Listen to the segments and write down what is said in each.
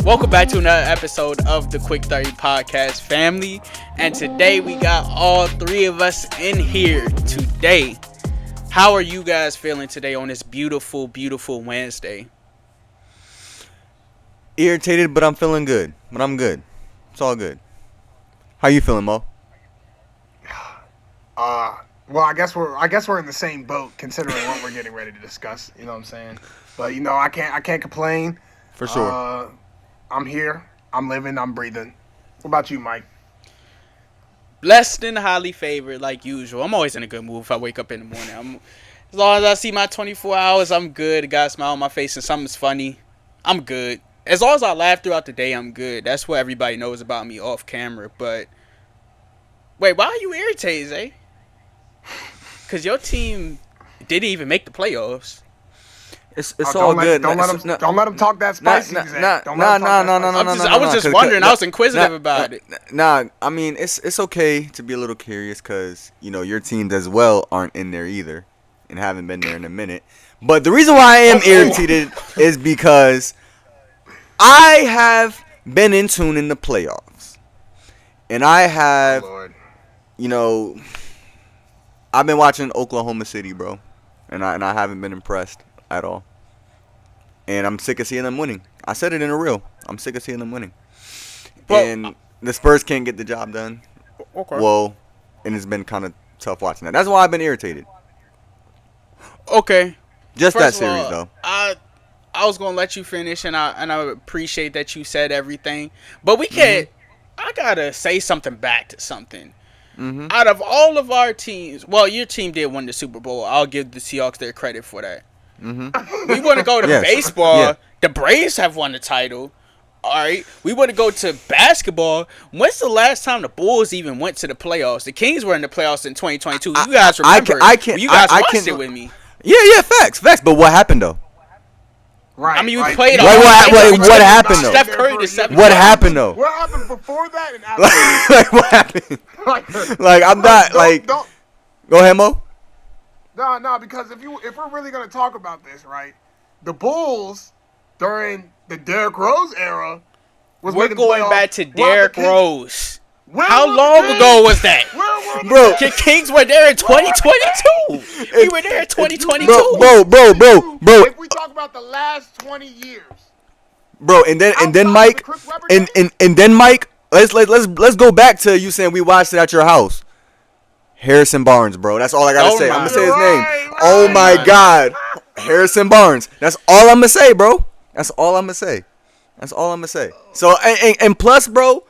Welcome back to another episode of the Quick 30 Podcast family. And today we got all three of us in here today. How are you guys feeling today on this beautiful, beautiful Wednesday? Irritated, but I'm feeling good. But I'm good. It's all good. How you feeling, Mo? Well, I guess we're in the same boat considering what we're getting ready to discuss. You know what I'm saying? But I can't complain. For sure. I'm here. I'm living. I'm breathing. What about you, Mike? Blessed and highly favored, like usual. I'm always in a good mood if I wake up in the morning. As long as I see my 24 hours, I'm good. Got a smile on my face and something's funny, I'm good. As long as I laugh throughout the day, I'm good. That's what everybody knows about me off camera. But wait, why are you irritated, Zay? Because your team didn't even make the playoffs. It's all good. Don't let him talk that spicy. No. I was just wondering. I was inquisitive about it. I mean, it's okay to be a little curious because, your teams as well aren't in there either and haven't been there in a minute. But the reason why I am irritated is because I have been in tune in the playoffs. And I have, I've been watching Oklahoma City, bro. And I haven't been impressed at all. And I'm sick of seeing them winning. I said it in a reel. I'm sick of seeing them winning. And the Spurs can't get the job done. Okay. Well, and it's been kind of tough watching that. That's why I've been irritated. Okay. Just First that of series, all, though. I was gonna let you finish, and I appreciate that you said everything. But we can't. I gotta say something back to something. Mm-hmm. Out of all of our teams, well, your team did win the Super Bowl. I'll give the Seahawks their credit for that. Mm-hmm. We want to go to Yes. baseball. Yeah. The Braves have won the title. All right. We want to go to basketball. When's the last time the Bulls even went to the playoffs? The Kings were in the playoffs in 2022. You guys remember? You guys watched it with me. Yeah, facts. But what happened, though? Right. I mean, we right. played. What happened, though? Steph Curry the 7th. What happened, though? What happened before that and after? Like, what happened? Like, I'm not, like... Don't. Go ahead, Mo. No, because if we're really gonna talk about this, right? The Bulls during the Derrick Rose era was We're making the going playoffs back to while the Derrick Kings- Rose. Where How were the long Kings? ago was that? Where were the Bro. Kings? The Kings were there in 2022. We were there in 2022. Bro. If we talk about the last 20 years, Bro, and then outside of Mike, the Chris Webber days? and then Mike, let's go back to you saying we watched it at your house. Harrison Barnes, bro. That's all I gotta say. I'm gonna say his name. Right. Oh my God, Harrison Barnes. That's all I'm gonna say, bro. That's all I'm gonna say. So and plus, bro,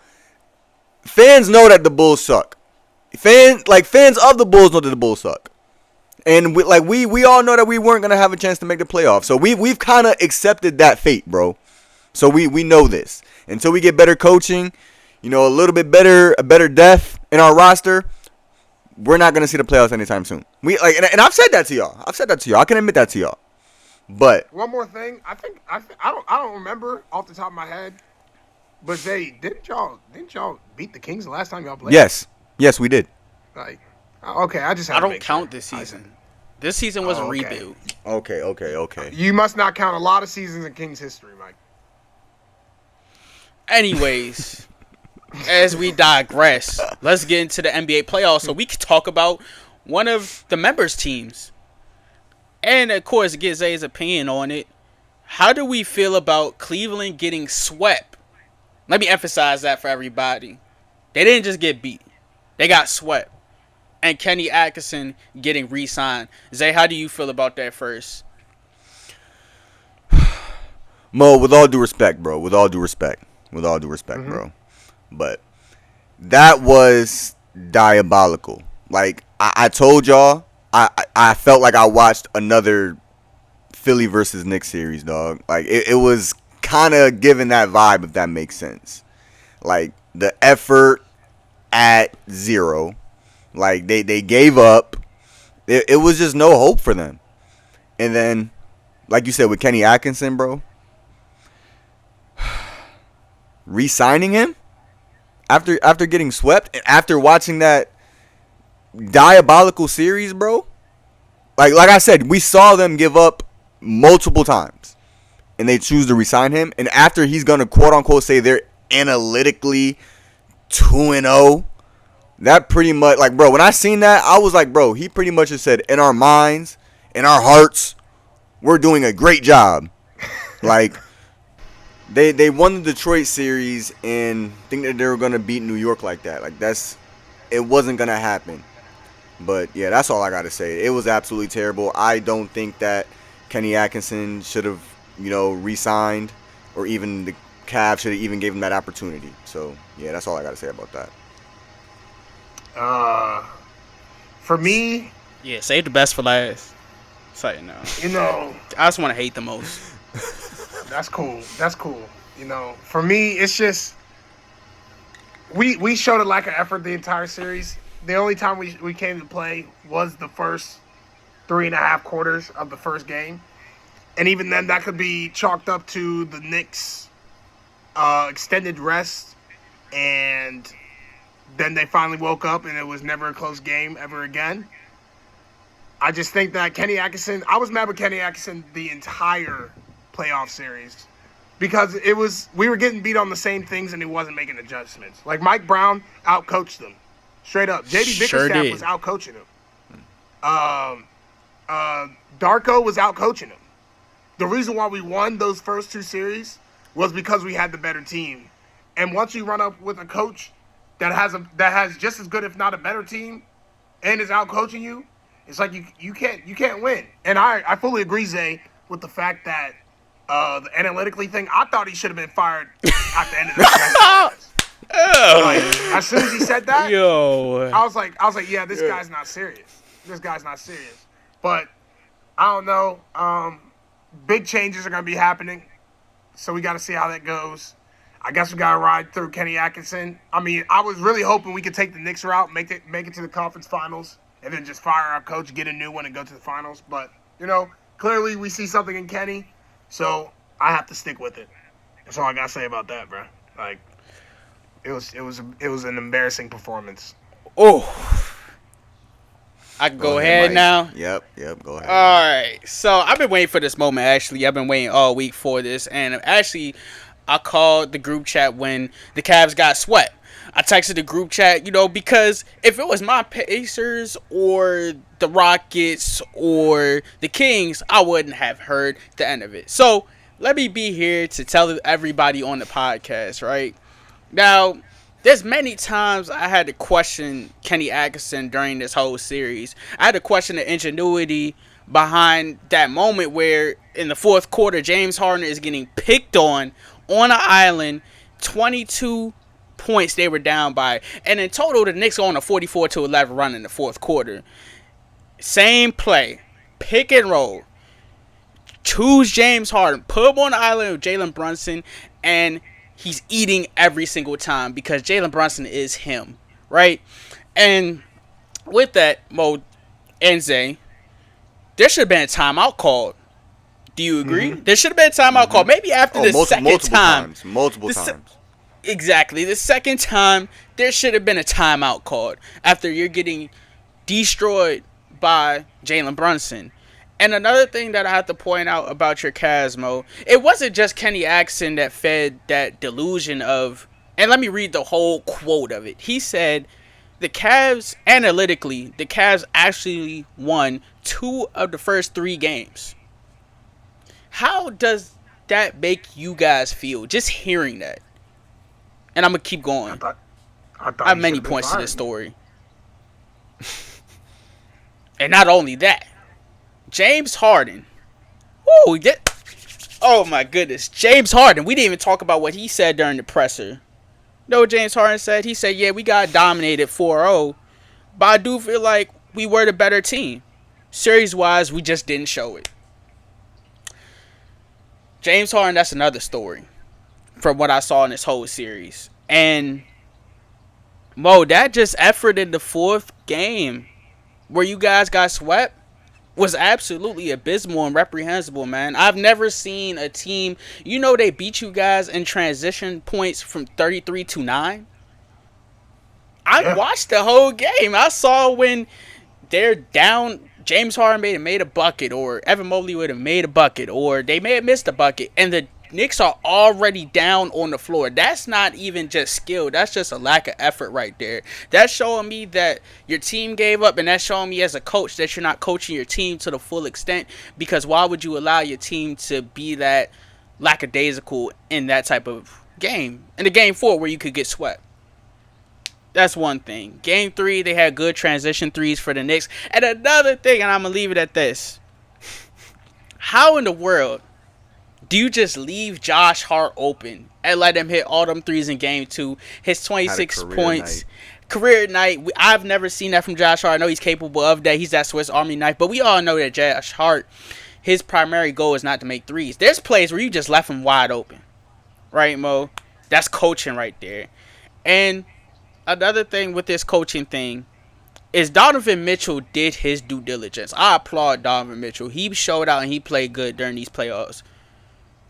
fans know that the Bulls suck. Fans of the Bulls know that the Bulls suck. And we all know that we weren't gonna have a chance to make the playoffs. So we've kind of accepted that fate, bro. So we know this. Until we get better coaching, a little bit a better depth in our roster, we're not gonna see the playoffs anytime soon. And I've said that to y'all. I can admit that to y'all. But one more thing, I don't remember off the top of my head, but Zay, didn't y'all beat the Kings the last time y'all played? yes, we did. Like, okay, I don't count this season. This season was a okay. rebuild. Okay. You must not count a lot of seasons in Kings history, Mike. Anyways, as we digress, let's get into the NBA playoffs so we can talk about one of the members' teams. And, of course, get Zay's opinion on it. How do we feel about Cleveland getting swept? Let me emphasize that for everybody. They didn't just get beat. They got swept. And Kenny Atkinson getting re-signed. Zay, how do you feel about that first? Mo, with all due respect, bro. Bro. But that was diabolical. Like, I told y'all, I felt like I watched another Philly versus Knicks series, dog. Like, it was kind of giving that vibe, if that makes sense. Like, the effort at zero. Like, they gave up. It was just no hope for them. And then, like you said, with Kenny Atkinson, bro, re-signing him after getting swept and after watching that diabolical series, bro. Like I said, we saw them give up multiple times. and they choose to resign him, and after he's going to quote unquote say they're analytically 2-0, that pretty much, like, bro, when I seen that, I was like, bro, he pretty much just said, in our minds, in our hearts, we're doing a great job. Like, they won the Detroit series and think that they were going to beat New York like that. Like, it wasn't going to happen. But, yeah, that's all I got to say. It was absolutely terrible. I don't think that Kenny Atkinson should have, re-signed, or even the Cavs should have even gave him that opportunity. So, yeah, that's all I got to say about that. For me... Yeah, save the best for last. So, I just want to hate the most. That's cool. For me, it's just... We showed a lack of effort the entire series. The only time we came to play was the first 3.5 quarters of the first game. And even then, that could be chalked up to the Knicks' extended rest. And then they finally woke up, and it was never a close game ever again. I just think that Kenny Atkinson... I was mad with Kenny Atkinson the entire playoff series. Because we were getting beat on the same things, and he wasn't making adjustments. Like, Mike Brown outcoached them. Straight up. J.D. Bickerstaff was outcoaching him. Darko was outcoaching him. The reason why we won those first two series was because we had the better team. And once you run up with a coach that has just as good, if not a better team, and is outcoaching you, it's like you can't win. And I fully agree, Zay, with the fact that the analytically thing, I thought he should have been fired at the end of the season. Like, as soon as he said that, I was like, yeah, this guy's not serious. But I don't know. Big changes are gonna be happening, so we got to see how that goes. I guess we got to ride through Kenny Atkinson. I mean, I was really hoping we could take the Knicks route, make it to the conference finals, and then just fire our coach, get a new one, and go to the finals. But clearly we see something in Kenny, so I have to stick with it. That's all I gotta say about that, bro. Like, it was an embarrassing performance. Oh, I can go ahead now. Yep, go ahead. All right. So I've been waiting for this moment. Actually, I've been waiting all week for this, and actually, I called the group chat when the Cavs got swept. I texted the group chat, because if it was my Pacers or the Rockets or the Kings, I wouldn't have heard the end of it. So let me be here to tell everybody on the podcast, right? Now, there's many times I had to question Kenny Atkinson during this whole series. I had to question the ingenuity behind that moment where in the fourth quarter, James Harden is getting picked on an island, 22 points they were down by. And in total, the Knicks go on a 44-11 run in the fourth quarter. Same play, pick and roll. Choose James Harden, put him on the island with Jalen Brunson, and he's eating every single time because Jalen Brunson is him, right? And with that, Mo and Zay, there should have been a timeout called. Do you agree? Mm-hmm. There should have been a timeout called. Maybe after the second time. Multiple times. Exactly. The second time, there should have been a timeout called after you're getting destroyed by Jalen Brunson. And another thing that I have to point out about your Cavs, Mo, it wasn't just Kenny Atkinson that fed that delusion of, and let me read the whole quote of it. He said, the Cavs actually won 2 of the first 3 games. How does that make you guys feel, just hearing that? And I'm going to keep going. I have many points to this story. And not only that, James Harden. Oh my goodness. James Harden. We didn't even talk about what he said during the presser. No, James Harden said? He said, yeah, we got dominated 4-0. But I do feel like we were the better team. Series-wise, we just didn't show it. James Harden, that's another story from what I saw in this whole series. And, Mo, that just effort in the fourth game where you guys got swept was absolutely abysmal and reprehensible, man. I've never seen a team, they beat you guys in transition points from 33-9. I watched the whole game. I saw when they're down James Harden made a bucket, or Evan Mobley would have made a bucket, or they may have missed a bucket, and the Knicks are already down on the floor. That's not even just skill. That's just a lack of effort right there. That's showing me that your team gave up, and that's showing me as a coach that you're not coaching your team to the full extent, because why would you allow your team to be that lackadaisical in that type of game? In a game 4 where you could get swept. That's one thing. Game 3, they had good transition threes for the Knicks. And another thing, and I'm going to leave it at this. How in the world do you just leave Josh Hart open and let him hit all them threes in game 2? His 26 points. Career night. I've never seen that from Josh Hart. I know he's capable of that. He's that Swiss Army knife. But we all know that Josh Hart, his primary goal is not to make threes. There's plays where you just left him wide open. Right, Mo? That's coaching right there. And another thing with this coaching thing is Donovan Mitchell did his due diligence. I applaud Donovan Mitchell. He showed out and he played good during these playoffs.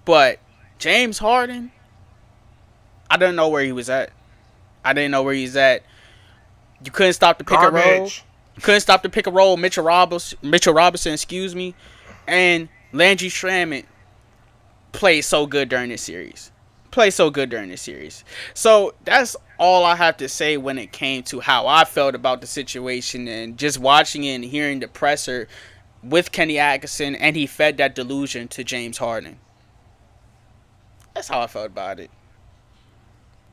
But James Harden, I didn't know where he was at. You couldn't stop the pick and roll. You couldn't stop the pick and roll. Mitchell Robinson, and Landry Shamet played so good during this series. So that's all I have to say when it came to how I felt about the situation, and just watching it and hearing the presser with Kenny Atkinson, and he fed that delusion to James Harden. That's how I felt about it.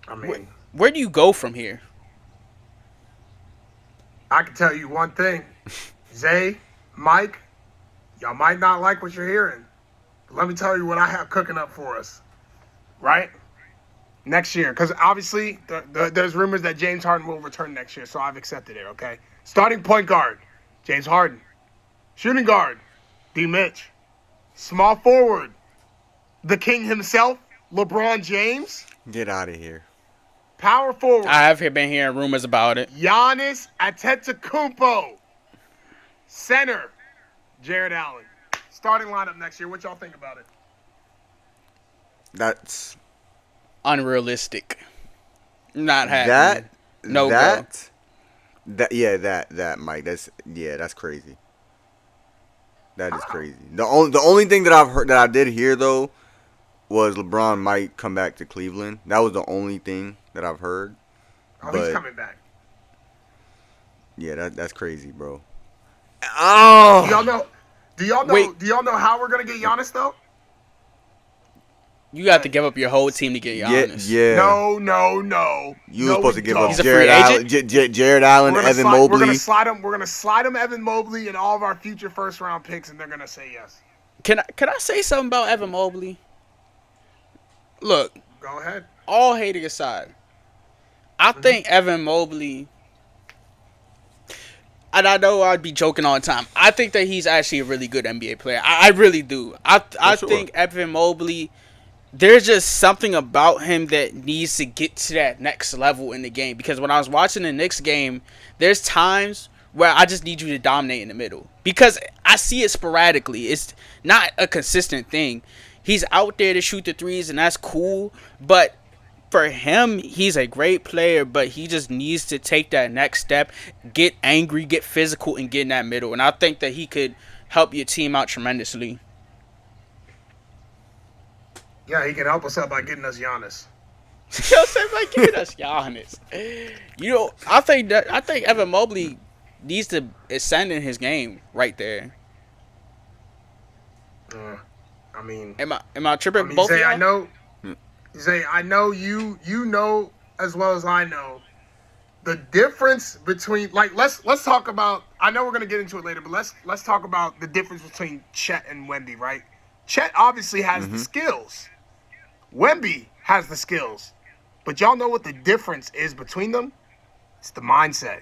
I mean, where do you go from here? I can tell you one thing. Zay, Mike, y'all might not like what you're hearing. But let me tell you what I have cooking up for us. Right? Next year. Because obviously, there's rumors that James Harden will return next year. So I've accepted it, okay? Starting point guard, James Harden. Shooting guard, D. Mitch. Small forward, the king himself, LeBron James. Get out of here. Power forward. I have been hearing rumors about it. Giannis Antetokounmpo. Center, Jared Allen. Starting lineup next year. What y'all think about it? That's unrealistic. Not happening. That Mike. That's crazy. That is crazy. The only thing that I've heard, that I did hear though, was LeBron might come back to Cleveland. That was the only thing that I've heard. He's coming back. Yeah, that's crazy, bro. Oh, do y'all know how we're gonna get Giannis though? You have to give up your whole team to get Giannis. Yeah. No. You were supposed to give up He's a free agent? Jared Allen, Evan Mobley. We're gonna slide him Evan Mobley and all of our future first round picks, and they're gonna say yes. Can I say something about Evan Mobley? Look. Go ahead. All hating aside, I think Evan Mobley, and I know I'd be joking all the time, I think that he's actually a really good NBA player. I really do. I think Evan Mobley, there's just something about him that needs to get to that next level in the game. Because when I was watching the Knicks game, there's times where I just need you to dominate in the middle. Because I see it sporadically. It's not a consistent thing. He's out there to shoot the threes, and that's cool. But for him, he's a great player, but he just needs to take that next step, get angry, get physical, and get in that middle. And I think that he could help your team out tremendously. Yeah, he can help us out by getting us Giannis. By giving us Giannis. I think Evan Mobley needs to ascend in his game right there. Am I tripping? Both Zay, of y'all? I know you know as well as I know the difference between, like, let's talk about, I know we're gonna get into it later, but let's talk about the difference between Chet and Wemby, right? Chet obviously has the skills. Wemby has the skills. But y'all know what the difference is between them? It's the mindset.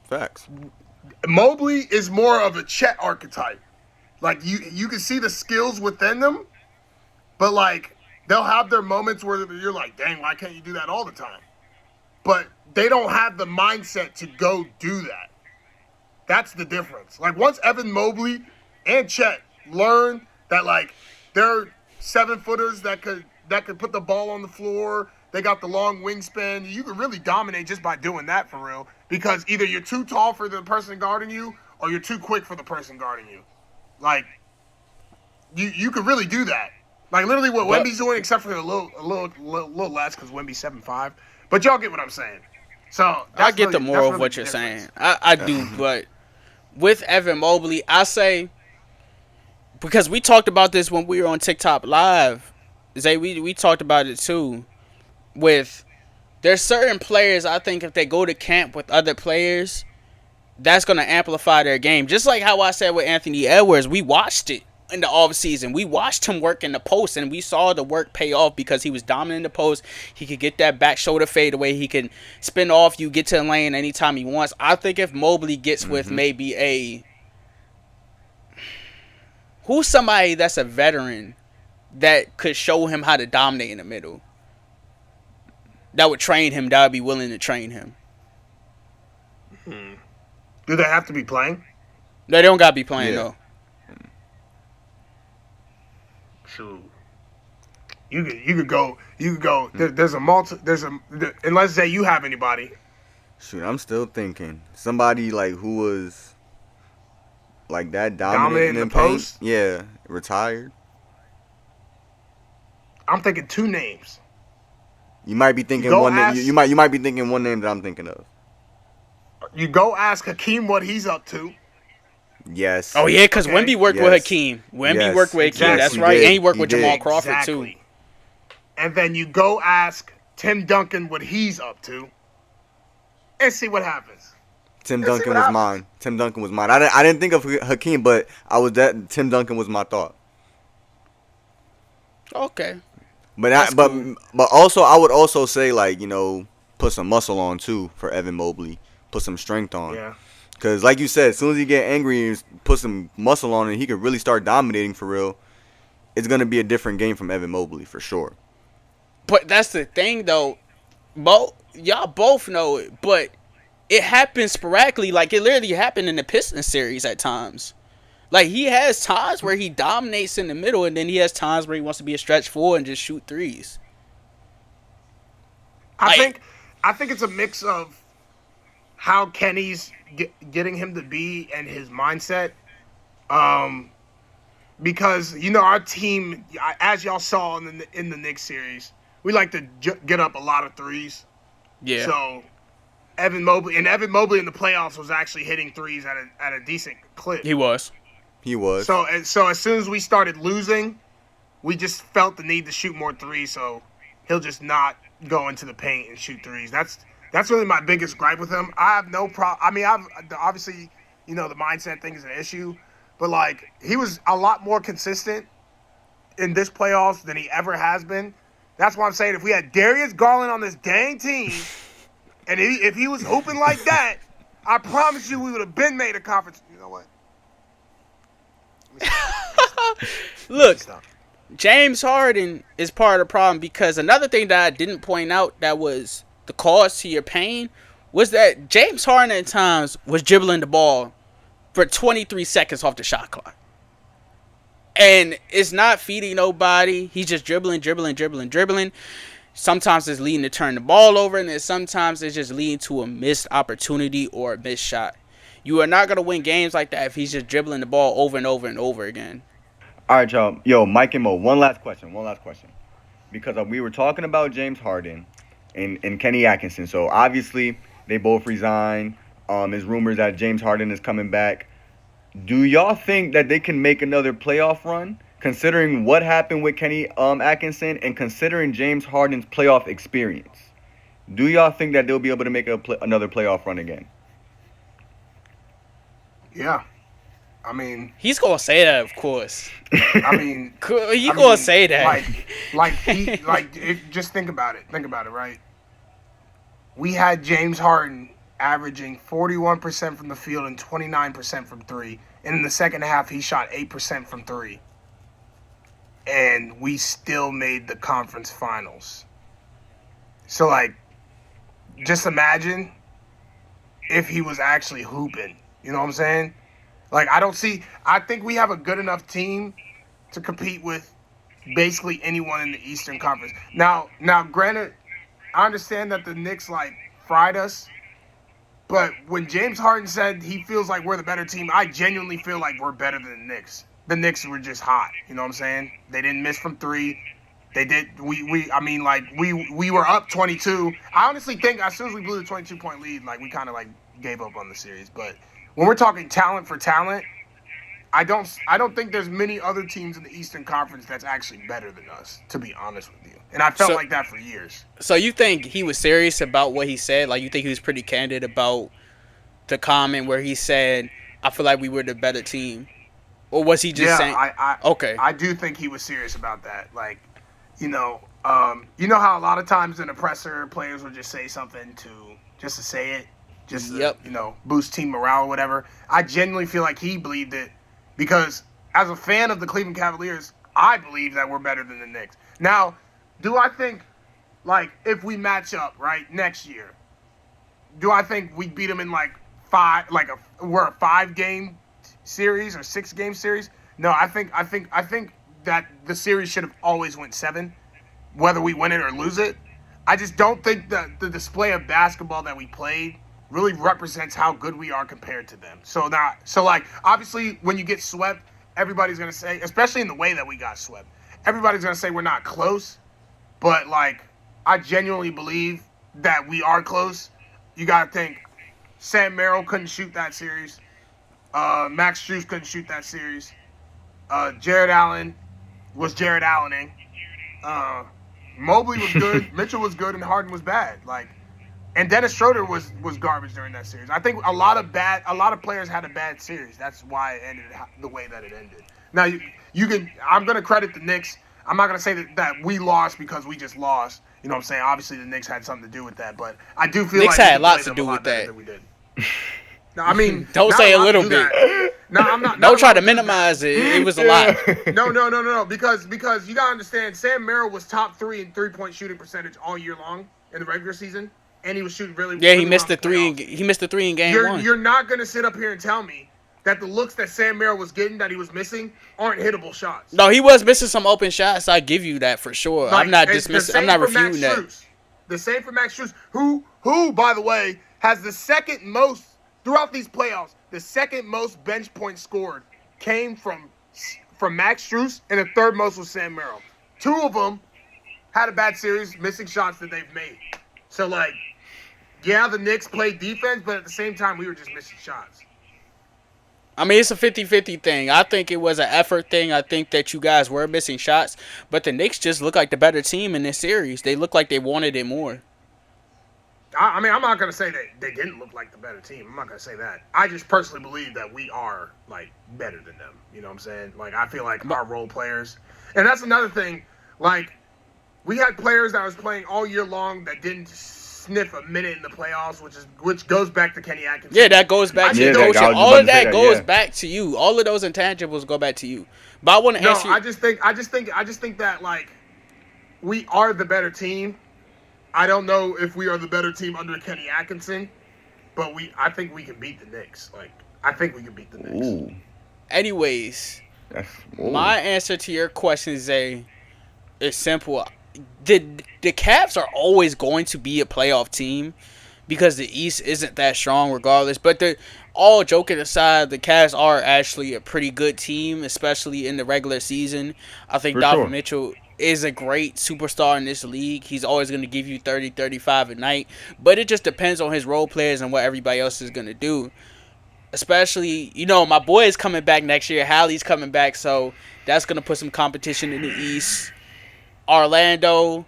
Facts. Mobley is more of a Chet archetype. Like, you can see the skills within them, but, like, they'll have their moments where you're like, dang, why can't you do that all the time? But they don't have the mindset to go do that. That's the difference. Like, once Evan Mobley and Chet learn that, like, they're 7-footers that could put the ball on the floor, They got the long wingspan. You can really dominate just by doing that for real. Because either you're too tall for the person guarding you, or you're too quick for the person guarding you. Like, you could really do that. Like literally what Wemby's doing, except for a little less because Wemby's 7'5". But y'all get what I'm saying. So I get the moral of what you're saying. I do, but with Evan Mobley, I say, because we talked about this when we were on TikTok Live, Zay, we talked about it too. With there's certain players, I think if they go to camp with other players, that's gonna amplify their game. Just like how I said with Anthony Edwards, we watched it in the off season. We watched him work in the post, and we saw the work pay off because he was dominant in the post. He could get that back shoulder fade away. He can spin off you, get to the lane anytime he wants. I think if Mobley gets with maybe who's somebody that's a veteran that could show him how to dominate in the middle, that would train him, that would be willing to train him. Do they have to be playing? No, they don't gotta be playing though. Shoot. You could go. There's unless Zay you have anybody. Shoot, I'm still thinking somebody like who was like that dominant in the post. Yeah, retired. I'm thinking two names. You might be thinking one name. You might be thinking one name that I'm thinking of. You go ask Hakeem what he's up to. Yes. Oh yeah, because Wemby worked with Hakeem. Wemby worked with Hakeem. That's right. And he worked with Jamal Crawford too. And then you go ask Tim Duncan what he's up to, and see what happens. Tim Duncan was mine. Tim Duncan was mine. I didn't think of Hakeem, but Tim Duncan was my thought. Okay. But but also I would also say like, you know, put some muscle on too for Evan Mobley. Put some strength on. Yeah. Because like you said, as soon as he get angry and put some muscle on it, he could really start dominating for real. It's gonna be a different game from Evan Mobley for sure. But that's the thing though, y'all both know it, but it happens sporadically. Like it literally happened in the Pistons series at times. Like he has times where he dominates in the middle, and then he has times where he wants to be a stretch four and just shoot threes. I think it's a mix of how Kenny's getting him to be and his mindset. Because you know our team, as y'all saw in the Knicks series, we like to get up a lot of threes. Yeah. So Evan Mobley in the playoffs was actually hitting threes at a decent clip. He was. So as soon as we started losing, we just felt the need to shoot more threes. So he'll just not go into the paint and shoot threes. That's really my biggest gripe with him. I have no problem. I mean, obviously, you know, the mindset thing is an issue, but like he was a lot more consistent in this playoffs than he ever has been. That's why I'm saying if we had Darius Garland on this dang team, and if he was hooping like that, I promise you we would have been made a conference. You know what? Look, James Harden is part of the problem because another thing that I didn't point out that was the cause to your pain was that James Harden at times was dribbling the ball for 23 seconds off the shot clock. And it's not feeding nobody. He's just dribbling. Sometimes it's leading to turn the ball over, and then sometimes it's just leading to a missed opportunity or a missed shot. You are not going to win games like that if he's just dribbling the ball over and over and over again. All right, y'all. Yo, Mike and Mo, one last question. Because we were talking about James Harden and Kenny Atkinson. So, obviously, they both resigned. There's rumors that James Harden is coming back. Do y'all think that they can make another playoff run, considering what happened with Kenny Atkinson and considering James Harden's playoff experience? Do y'all think that they'll be able to make another playoff run again? Yeah. I mean, he's gonna say that, of course. I mean, he's gonna say that. Just think about it. Think about it, right? We had James Harden averaging 41% from the field and 29% from three, and in the second half, he shot 8% from three, and we still made the conference finals. So, like, just imagine if he was actually hooping. You know what I'm saying? Like, I think we have a good enough team to compete with basically anyone in the Eastern Conference. Now, granted, I understand that the Knicks like fried us, but when James Harden said he feels like we're the better team, I genuinely feel like we're better than the Knicks. The Knicks were just hot. You know what I'm saying? They didn't miss from three. They did. I mean, like we were up 22. I honestly think as soon as we blew the 22-point lead, like we kind of like gave up on the series. But when we're talking talent for talent, I don't think there's many other teams in the Eastern Conference that's actually better than us. To be honest with you, and I felt like that for years. So you think he was serious about what he said? Like you think he was pretty candid about the comment where he said, "I feel like we were the better team," or was he just saying? Okay. I do think he was serious about that. Like, you know how a lot of times in a presser, players will just say something just to say it, just to, boost team morale or whatever. I genuinely feel like he believed it because as a fan of the Cleveland Cavaliers, I believe that we're better than the Knicks. Now, do I think, like, if we match up, right, next year, do I think we beat them in, like, we're a 5-game series or 6-game series? No, I think that the series should have always went 7, whether we win it or lose it. I just don't think that the display of basketball that we played really represents how good we are compared to them. So like obviously when you get swept, everybody's gonna say, especially in the way that we got swept, everybody's gonna say we're not close. But like I genuinely believe that we are close. You gotta think Sam Merrill couldn't shoot that series. Max Strus couldn't shoot that series. Jared Allen was Jared Allening. Mobley was good. Mitchell was good, and Harden was bad. And Dennis Schroeder was garbage during that series. I think a lot of players had a bad series. That's why it ended the way that it ended. Now I'm gonna credit the Knicks. I'm not gonna say that we lost because we just lost. You know what I'm saying? Obviously the Knicks had something to do with that, but I do feel Knicks like had lots to do with that. We did. No, I mean, don't say a little bit. No, I'm not. Don't try to minimize it. It was a lot. No. Because you gotta understand, Sam Merrill was top 3 in 3-point shooting percentage all year long in the regular season, and he was shooting really. Yeah, really he missed well the 3. He missed the 3 in game 1. You're not gonna sit up here and tell me that the looks that Sam Merrill was getting, that he was missing, aren't hittable shots. No, he was missing some open shots. I give you that for sure. I'm not dismissing. I'm not refuting that. The same for Max Strus, who by the way has the second most throughout these playoffs. The second most bench points scored came from Max Strus, and the third most was Sam Merrill. 2 of them had a bad series, missing shots that they've made. So, yeah, the Knicks played defense, but at the same time, we were just missing shots. I mean, it's a 50-50 thing. I think it was an effort thing. I think that you guys were missing shots, but the Knicks just look like the better team in this series. They look like they wanted it more. I mean, I'm not going to say that they didn't look like the better team. I'm not going to say that. I just personally believe that we are, better than them. You know what I'm saying? I feel like our role players. And that's another thing. We had players that was playing all year long that didn't sniff a minute in the playoffs, which goes back to Kenny Atkinson. Yeah, that goes back to you. All of that goes back to you. All of those intangibles go back to you. But I want to ask you. I just think that, we are the better team. I don't know if we are the better team under Kenny Atkinson, but I think we can beat the Knicks. I think we can beat the Knicks. Ooh. Anyways, my answer to your question, Zay, is simple. The Cavs are always going to be a playoff team because the East isn't that strong regardless. But all joking aside, the Cavs are actually a pretty good team, especially in the regular season. I think Donovan Mitchell is a great superstar in this league. He's always going to give you 30, 35 a night. But it just depends on his role players and what everybody else is going to do. Especially, my boy is coming back next year. Hallie's coming back, so that's going to put some competition in the East. Orlando,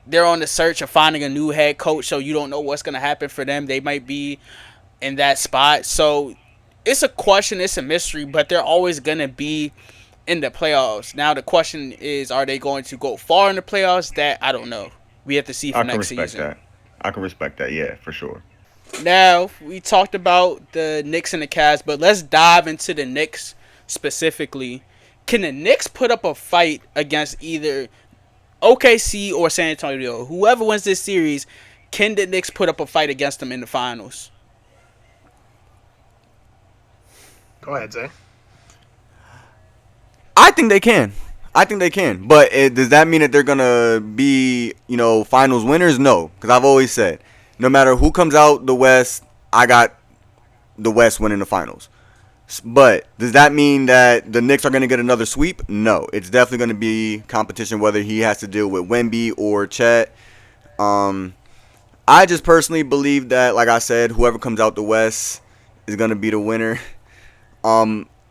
they're on the search of finding a new head coach, so you don't know what's going to happen for them. They might be in that spot. So it's a question, it's a mystery, but they're always going to be in the playoffs. Now the question is, are they going to go far in the playoffs? That I don't know. We have to see for next season. I can respect that, yeah, for sure. Now, we talked about the Knicks and the Cavs, but let's dive into the Knicks specifically. Can the Knicks put up a fight against either OKC or San Antonio? Whoever wins this series, can the Knicks put up a fight against them in the finals? Go ahead, Zay. I think they can. I think they can, but does that mean that they're gonna be, finals winners? No, because I've always said, no matter who comes out the West, I got the West winning the finals. But does that mean that the Knicks are gonna get another sweep? No, it's definitely gonna be competition, whether he has to deal with Wemby or Chet. I just personally believe that, like I said, whoever comes out the West is gonna be the winner.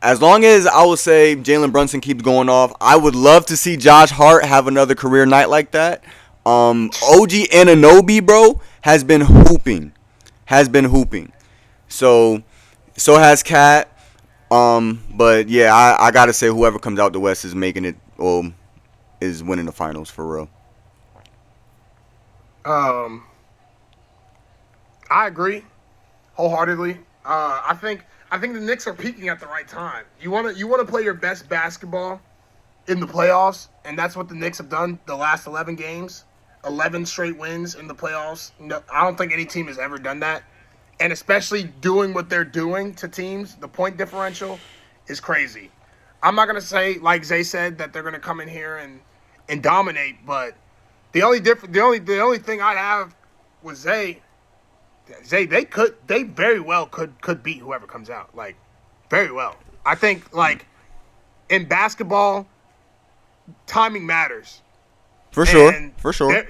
As long as I would say Jalen Brunson keeps going off, I would love to see Josh Hart have another career night like that. OG Anunoby, bro, has been hooping. So has Cat. But yeah, I gotta say whoever comes out the West is making it, is winning the finals for real. I agree wholeheartedly. I think the Knicks are peaking at the right time. You want to play your best basketball in the playoffs, and that's what the Knicks have done the last 11 games. 11 straight wins in the playoffs. No, I don't think any team has ever done that. And especially doing what they're doing to teams, the point differential is crazy. I'm not going to say, like Zay said, that they're going to come in here and dominate, but the only thing I have with Zay, they very well could beat whoever comes out. Like, very well. I think, like, in basketball, timing matters. For sure.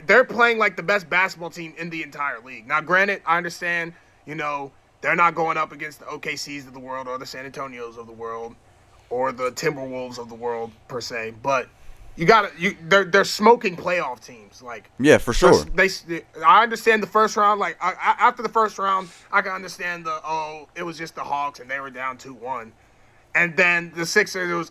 They're playing like the best basketball team in the entire league. Now, granted, I understand, they're not going up against the OKCs of the world or the San Antonios of the world or the Timberwolves of the world, per se, but they're smoking playoff teams. Like, yeah, for sure. I understand the first round. Like, after the first round, I can understand it was just the Hawks and they were down 2-1, and then the Sixers, it was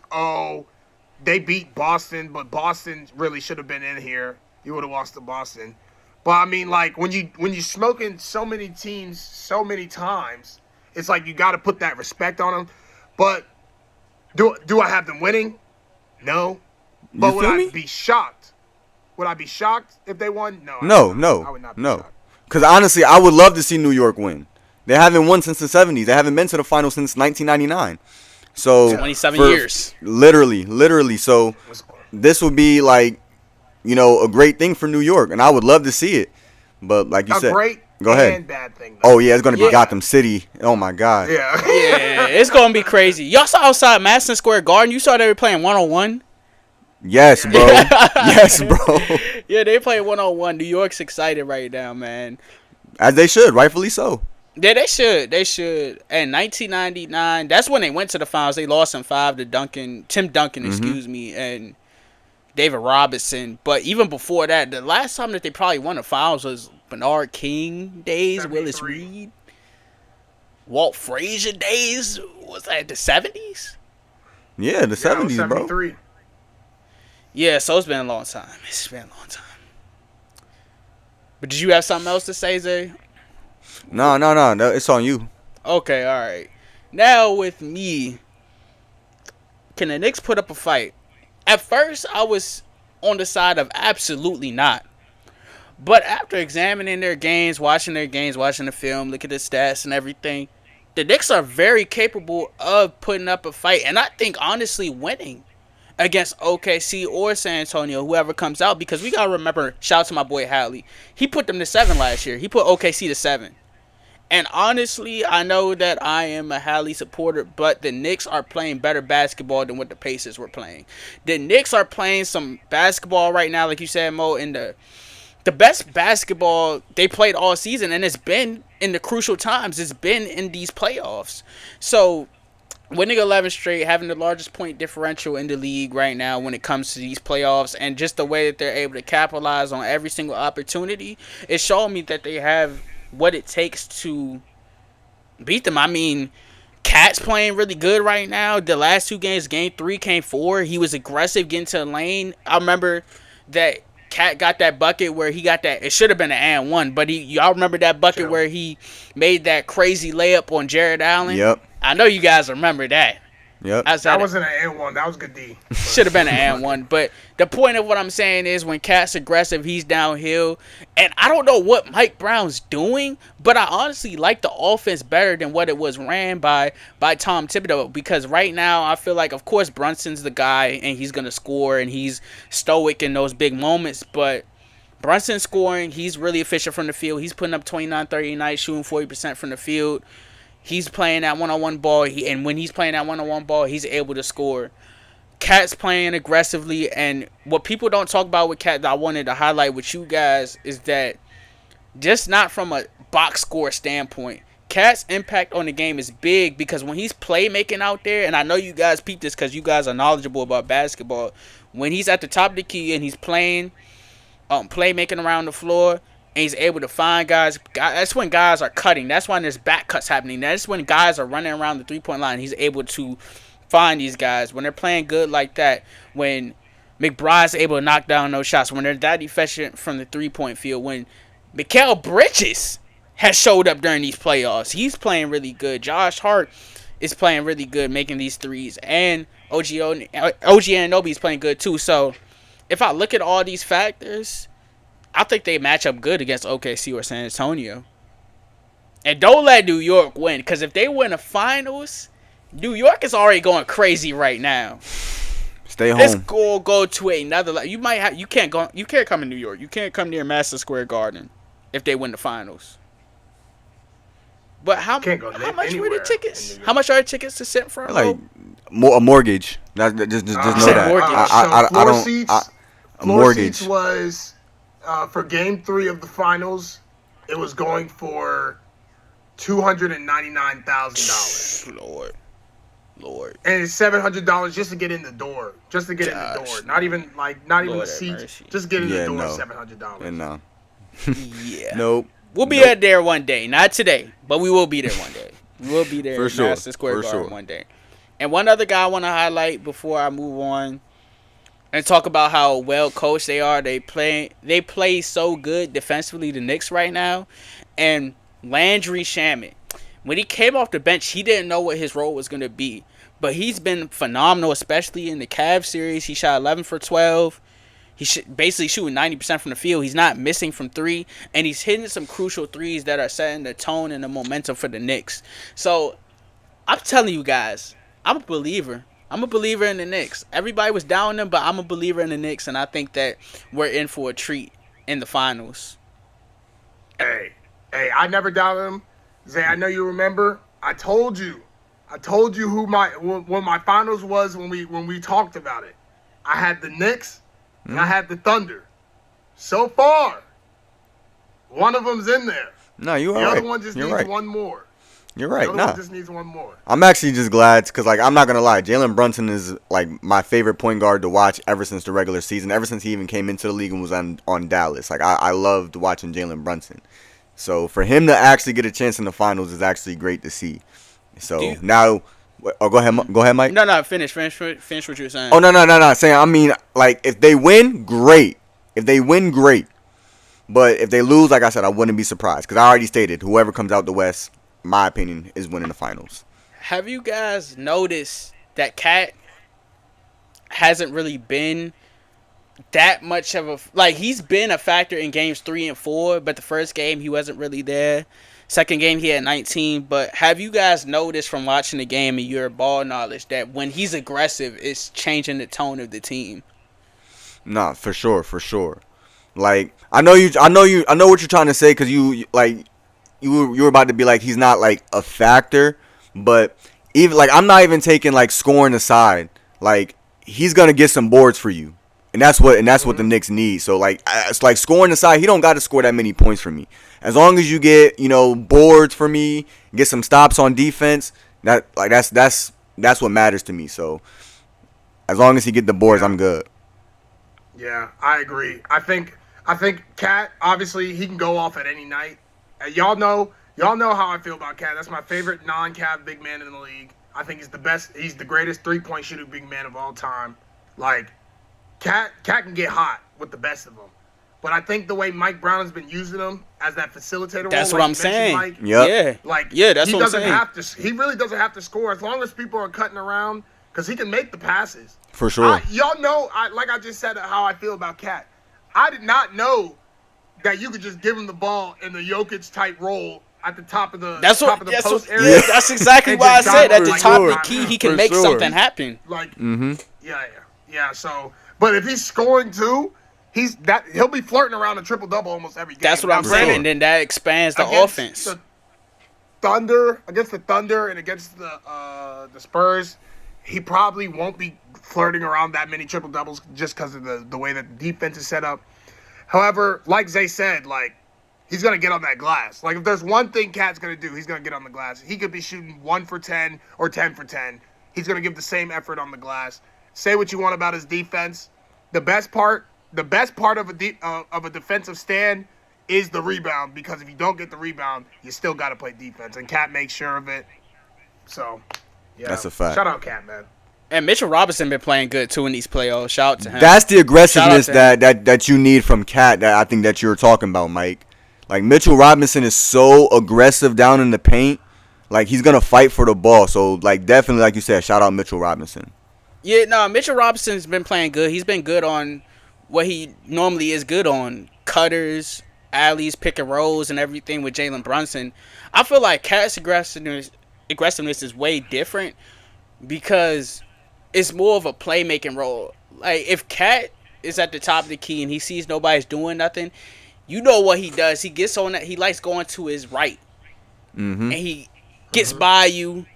they beat Boston, but Boston really should have been in here. You would have lost to Boston. But I mean, like, when you smoking so many teams so many times, it's like you got to put that respect on them. But do I have them winning? No. But would I be shocked? Would I be shocked if they won? No. I would not be shocked. Because honestly, I would love to see New York win. They haven't won since the 70s. They haven't been to the finals since 1999. So 27 years. Literally. So this would be like, a great thing for New York, and I would love to see it. But like you said, go ahead. And bad thing. Though. Oh yeah, it's gonna be Gotham City. Oh my God. Yeah. Yeah, it's gonna be crazy. Y'all saw outside Madison Square Garden. You saw they were playing 1-on-1. Yes, bro. Yes, bro. Yeah, they play 1-on-1. New York's excited right now, man. As they should, rightfully so. Yeah, they should. And 1999, that's when they went to the finals. They lost in 5 to Tim Duncan, excuse me, and David Robinson. But even before that, the last time that they probably won the finals was Bernard King days, 73. Willis Reed, Walt Frazier days. Was that the 70s? Yeah, the 70s, bro. Yeah, so it's been a long time. But did you have something else to say, Zay? No, it's on you. Okay, all right. Now with me, can the Knicks put up a fight? At first, I was on the side of absolutely not. But after examining their games, watching the film, look at the stats and everything, the Knicks are very capable of putting up a fight. And I think, honestly, winning against OKC or San Antonio, whoever comes out. Because we got to remember, shout out to my boy Hallie. He put them to 7 last year. He put OKC to 7. And honestly, I know that I am a Hallie supporter, but the Knicks are playing better basketball than what the Pacers were playing. The Knicks are playing some basketball right now, like you said, Mo, in the best basketball they played all season, and it's been in the crucial times. It's been in these playoffs. So, winning 11 straight, having the largest point differential in the league right now when it comes to these playoffs, and just the way that they're able to capitalize on every single opportunity, it's showing me that they have what it takes to beat them. I mean, Cat's playing really good right now. The last 2 games, game 3, game 4, he was aggressive getting to the lane. I remember that Cat got that bucket where he got that. It should have been an and one, but y'all remember that bucket where he made that crazy layup on Jared Allen? Yep. I know you guys remember that. Yep. That wasn't an and one. That was good D. Should have been an and one. But the point of what I'm saying is when Cat's aggressive, he's downhill. And I don't know what Mike Brown's doing, but I honestly like the offense better than what it was ran by Tom Thibodeau. Because right now, I feel like, of course, Brunson's the guy, and he's going to score, and he's stoic in those big moments. But Brunson's scoring. He's really efficient from the field. He's putting up 29, 30 a night, shooting 40% from the field. He's playing that one-on-one ball, and when he's playing that one-on-one ball, he's able to score. Cat's playing aggressively, and what people don't talk about with Cat that I wanted to highlight with you guys is that just not from a box score standpoint, Cat's impact on the game is big because when he's playmaking out there, and I know you guys peep this because you guys are knowledgeable about basketball, when he's at the top of the key and he's playing, playmaking around the floor, and he's able to find guys. That's when guys are cutting. That's when there's back cuts happening. That's when guys are running around the three-point line. He's able to find these guys. When they're playing good like that, when McBride's able to knock down those shots, when they're that efficient from the three-point field, when Mikal Bridges has showed up during these playoffs. He's playing really good. Josh Hart is playing really good, making these threes. And OG Anunoby is playing good too. So if I look at all these factors, I think they match up good against OKC or San Antonio. And don't let New York win, because if they win the finals, New York is already going crazy right now. Stay home. Let's go to another level. You can't come to New York. You can't come near Madison Square Garden if they win the finals. But how much were the tickets? How much are the tickets to sit front row? Like a mortgage. Just know that. Mortgage. I don't. A mortgage seats was for Game 3 of the finals. It was going for $299,000. Lord. And it's $700 just to get in the door. Just to get in the door. Not even the seats. Mercy. Just get in the door. No. $700. No. Yeah. Nope. We'll be there one day. Not today, but we will be there one day. We will be there for in sure. Madison Square Garden one day. And one other guy I want to highlight before I move on and talk about how well coached they are. They play so good defensively, the Knicks right now. And Landry Shamet, when he came off the bench, he didn't know what his role was going to be. But he's been phenomenal, especially in the Cavs series. He shot 11 for 12. He's basically shooting 90% from the field. He's not missing from three. And he's hitting some crucial threes that are setting the tone and the momentum for the Knicks. So, I'm telling you guys, I'm a believer. I'm a believer in the Knicks. Everybody was down them, but I'm a believer in the Knicks. And I think that we're in for a treat in the finals. Hey, I never doubted him. Zay, I know you remember. I told you who what my finals was when we talked about it. I had the Knicks and I had the Thunder. So far, one of them's in there. No, you are right. The other one just needs one more. You're right. The other one just needs one more. I'm actually just glad because, I'm not gonna lie, Jalen Brunson is my favorite point guard to watch ever since the regular season. Ever since he even came into the league and was on Dallas. I loved watching Jalen Brunson. So for him to actually get a chance in the finals is actually great to see. So now, go ahead, Mike. No, finish what you were saying. Oh no. Saying if they win, great. If they win, great. But if they lose, like I said, I wouldn't be surprised because I already stated whoever comes out the West, my opinion, is winning the finals. Have you guys noticed that Cat hasn't really been that much of he's been a factor in games 3 and 4, but the first game he wasn't really there. Second game he had 19, but have you guys noticed from watching the game and your ball knowledge that when he's aggressive, it's changing the tone of the team? Nah, for sure. I know what you're trying to say because you were about to be he's not a factor, but even I'm not even taking scoring aside, he's gonna get some boards for you. And that's what the Knicks need. So it's scoring aside, he don't got to score that many points for me. As long as you get boards for me, get some stops on defense, that's what matters to me. So as long as he get the boards, I'm good. Yeah, I agree. I think Cat, obviously he can go off at any night. Y'all know how I feel about Cat. That's my favorite non-Cav big man in the league. I think he's the best. He's the greatest three-point shooting big man of all time. Cat can get hot with the best of them. But I think the way Mike Brown has been using him as that facilitator That's role, what I'm saying. Mike, Yeah. like Yeah, that's he what I'm doesn't saying. have to. He really doesn't have to score as long as people are cutting around because he can make the passes. For sure. Y'all know, like I just said, how I feel about Cat. I did not know that you could just give him the ball in the Jokic type role at the top of the post area. Yeah, that's exactly why I said at the like, top of the sure. key he can For make sure. something happen. Like, yeah. So, but if he's scoring too, he'll be flirting around a triple double almost every game. That's what I'm saying. And then that expands the offense. Against the Thunder and against the Spurs, he probably won't be flirting around that many triple doubles just because of the way that the defense is set up. However, like Zay said, like he's gonna get on that glass. Like if there's one thing Cat's gonna do, he's gonna get on the glass. He could be shooting 1 for 10 or 10 for 10. He's gonna give the same effort on the glass. Say what you want about his defense. The best part of a defensive stand is the rebound, because if you don't get the rebound, you still got to play defense, and Cat makes sure of it. So, yeah, that's a fact. Shout out Cat, man. And Mitchell Robinson been playing good too in these playoffs. Shout out to him. That's the aggressiveness Shout out to him. that you need from Cat that I think that you're talking about, Mike. Like Mitchell Robinson is so aggressive down in the paint. Like he's gonna fight for the ball. So like definitely, like you said, shout out Mitchell Robinson. Yeah, no, Mitchell Robinson's been playing good. He's been good on what he normally is good on. Cutters, alleys, pick and rolls, and everything with Jalen Brunson. I feel like Cat's aggressiveness is way different because it's more of a playmaking role. Like, if Cat is at the top of the key and he sees nobody's doing nothing, you know what he does. He gets on that. He likes going to his right. And he gets by you,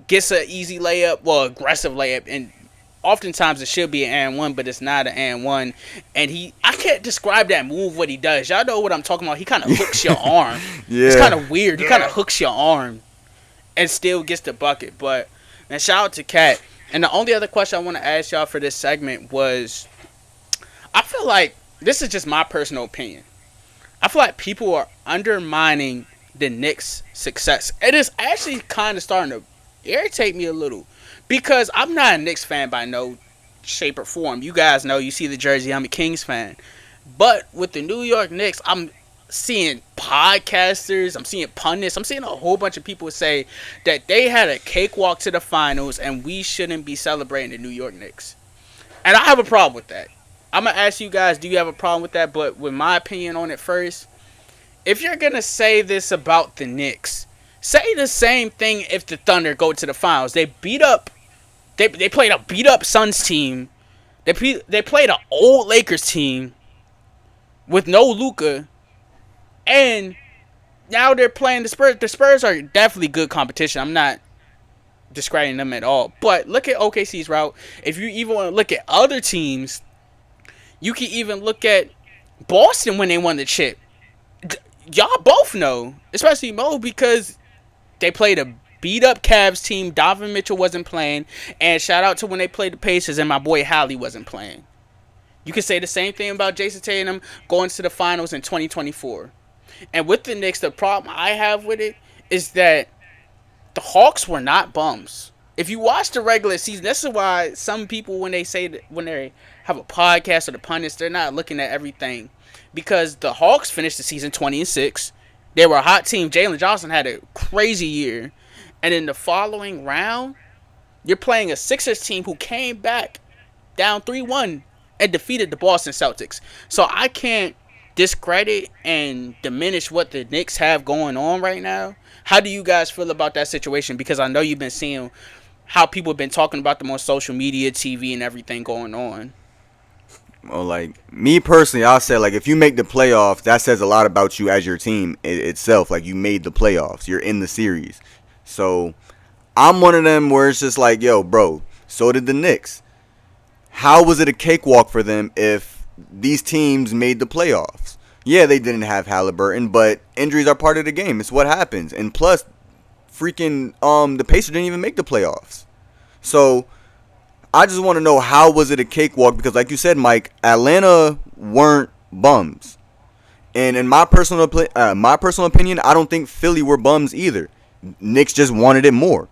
gets an easy layup, well, aggressive layup, and oftentimes it should be an and one, but it's not an and one. And I can't describe that move, what he does. Y'all know what I'm talking about. He kind of hooks your arm. Yeah. It's kind of weird. He kind of hooks your arm and still gets the bucket. But, man, shout out to Cat. And the only other question I want to ask y'all for this segment was, I feel like, this is just my personal opinion, I feel like people are undermining the Knicks' success. It is actually kind of starting to irritate me a little because I'm not a Knicks fan by no shape or form. You guys know, you see the jersey, I'm a Kings fan. But with the New York Knicks, I'm seeing podcasters, I'm seeing pundits, I'm seeing a whole bunch of people say that they had a cakewalk to the finals and we shouldn't be celebrating the New York Knicks. And I have a problem with that. I'm going to ask you guys, do you have a problem with that? But with my opinion on it first, if you're going to say this about the Knicks, say the same thing if the Thunder go to the finals. They played a beat up Suns team. They played an old Lakers team with no Luka. And now they're playing the Spurs. The Spurs are definitely good competition. I'm not discrediting them at all. But look at OKC's route. If you even want to look at other teams, you can even look at Boston when they won the chip. Y'all both know, especially Mo, because they played a beat-up Cavs team. Donovan Mitchell wasn't playing. And shout out to when they played the Pacers and my boy Hallie wasn't playing. You can say the same thing about Jason Tatum going to the finals in 2024. And with the Knicks, the problem I have with it is that the Hawks were not bums. If you watch the regular season, this is why some people, when they have a podcast or the pundits, they're not looking at everything. Because the Hawks finished the season 20-6. They were a hot team. Jalen Johnson had a crazy year. And in the following round, you're playing a Sixers team who came back down 3-1 and defeated the Boston Celtics. So I can't discredit and diminish what the Knicks have going on right now. How do you guys feel about that situation? Because I know you've been seeing how people have been talking about them on social media, TV, and everything going on. Well, like, me personally, I'll say, like, if you make the playoffs, that says a lot about you as your team itself. Like, you made the playoffs. You're in the series. So, I'm one of them where it's just like, yo, bro, so did the Knicks. How was it a cakewalk for them if these teams made the playoffs? Yeah, they didn't have Halliburton, but injuries are part of the game. It's what happens. And plus, freaking the Pacers didn't even make the playoffs. So, I just want to know, how was it a cakewalk? Because like you said, Mike, Atlanta weren't bums. And in my personal opinion, I don't think Philly were bums either. Knicks just wanted it more.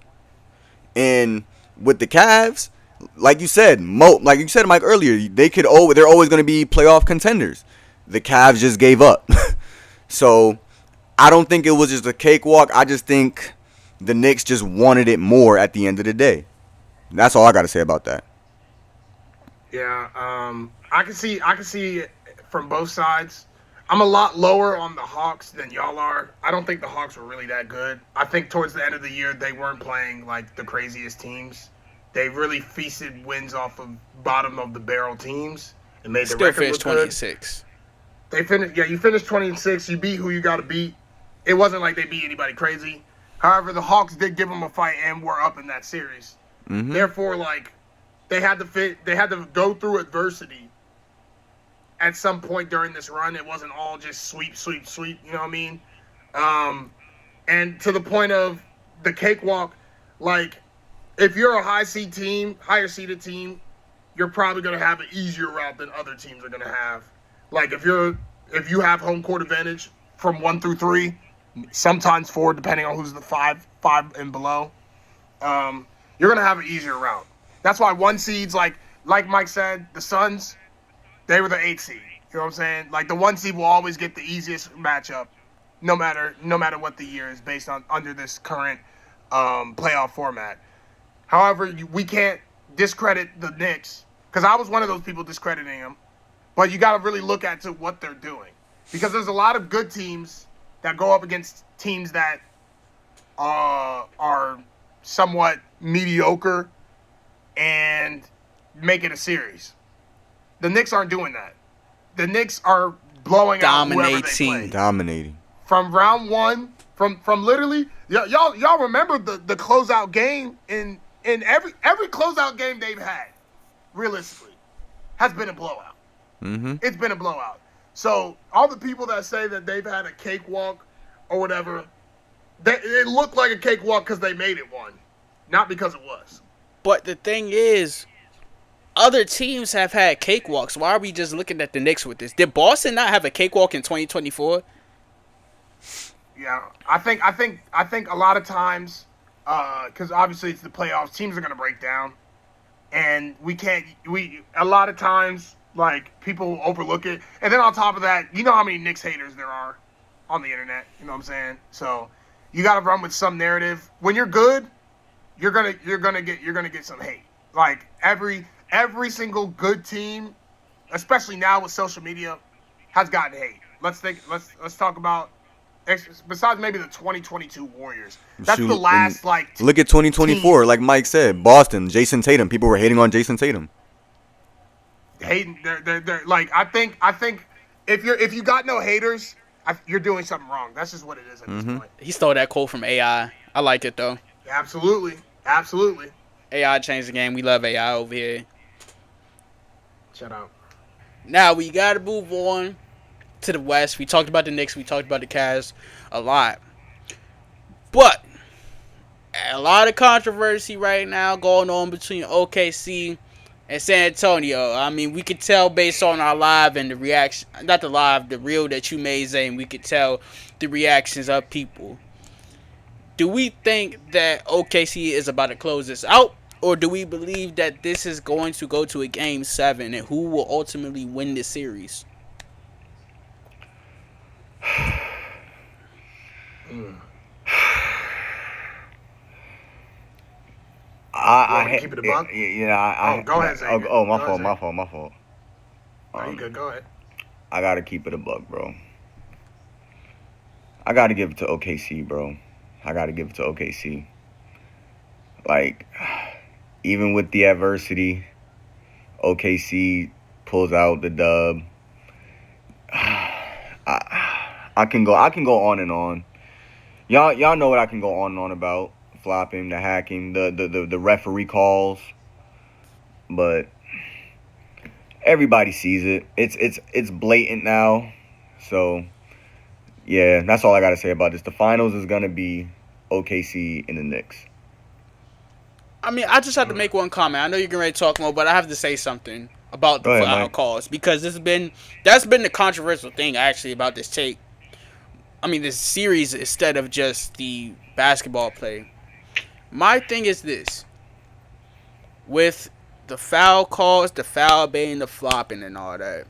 And with the Cavs, like you said, Mike, earlier, they're always going to be playoff contenders. the Cavs just gave up. So I don't think it was just a cakewalk. I just think the Knicks just wanted it more at the end of the day. That's all I got to say about that. Yeah, I can see it from both sides. I'm a lot lower on the Hawks than y'all are. I don't think the Hawks were really that good. I think towards the end of the year they weren't playing like the craziest teams. They really feasted wins off of bottom of the barrel teams and made the Still record finished look good. 26. They finished. Yeah, you finished 20-6. You beat who you got to beat. It wasn't like they beat anybody crazy. However, the Hawks did give them a fight and were up in that series. Mm-hmm. Therefore, like they had to go through adversity at some point during this run. It wasn't all just sweep, sweep, sweep. You know what I mean? And to the point of the cakewalk, like if you're a higher seeded team, you're probably going to have an easier route than other teams are going to have. Like if you have home court advantage from 1 through 3, sometimes 4, depending on who's the 5 and below, you're going to have an easier route. That's why 1 seeds, like Mike said, the Suns, they were the 8 seed. You know what I'm saying? Like the 1 seed will always get the easiest matchup, no matter what the year is based on under this current playoff format. However, we can't discredit the Knicks because I was one of those people discrediting them. But you got to really look at what they're doing because there's a lot of good teams that go up against teams that are somewhat mediocre and make it a series. The Knicks aren't doing that. The Knicks are blowing out whoever they play. Dominating. From round 1, from literally, y'all remember the closeout game in every closeout game they've had, realistically, has been a blowout. Mm-hmm. It's been a blowout. So all the people that say that they've had a cakewalk or whatever, it looked like a cakewalk because they made it one, not because it was. But the thing is, other teams have had cakewalks. Why are we just looking at the Knicks with this? Did Boston not have a cakewalk in 2024? Yeah, I think a lot of times, because obviously it's the playoffs, teams are gonna break down, and a lot of times like people overlook it, and then on top of that, you know how many Knicks haters there are on the internet. You know what I'm saying? So you got to run with some narrative. When you're good, you're gonna get some hate. Like every single good team, especially now with social media, has gotten hate. Let's talk about besides maybe the 2022 Warriors. That's the last look at 2024. Team. Like Mike said, Boston, Jason Tatum. People were hating on Jason Tatum. Hating, they're like I think if you got no haters, you're doing something wrong. That's just what it is at this point. He stole that quote from AI. I like it though. Absolutely. AI changed the game. We love AI over here. Shout out. Now we gotta move on to the West. We talked about the Knicks. We talked about the Cavs a lot, but a lot of controversy right now going on between OKC and San Antonio. I mean, we could tell based on our live and the reaction, not the live, the reel that you made, Zay, and we could tell the reactions of people. Do we think that OKC is about to close this out, or do we believe that this is going to go to a Game 7 and who will ultimately win this series? I keep it a buck. Go ahead, Zay. My fault. You good? Go ahead. I gotta keep it a buck, bro. I gotta give it to OKC, bro. Like, even with the adversity, OKC pulls out the dub. I can go on and on. Y'all know what I can go on and on about. Flopping, the hacking, the referee calls. But everybody sees it. It's blatant now. So yeah, that's all I gotta say about this. The finals is gonna be OKC and the Knicks. I mean, I just have to make one comment. I know you're getting ready to talk more, but I have to say something about the foul calls because that's been the controversial thing actually about this take. I mean, this series instead of just the basketball play. My thing is this: with the foul calls, the foul baiting, the flopping, and all that.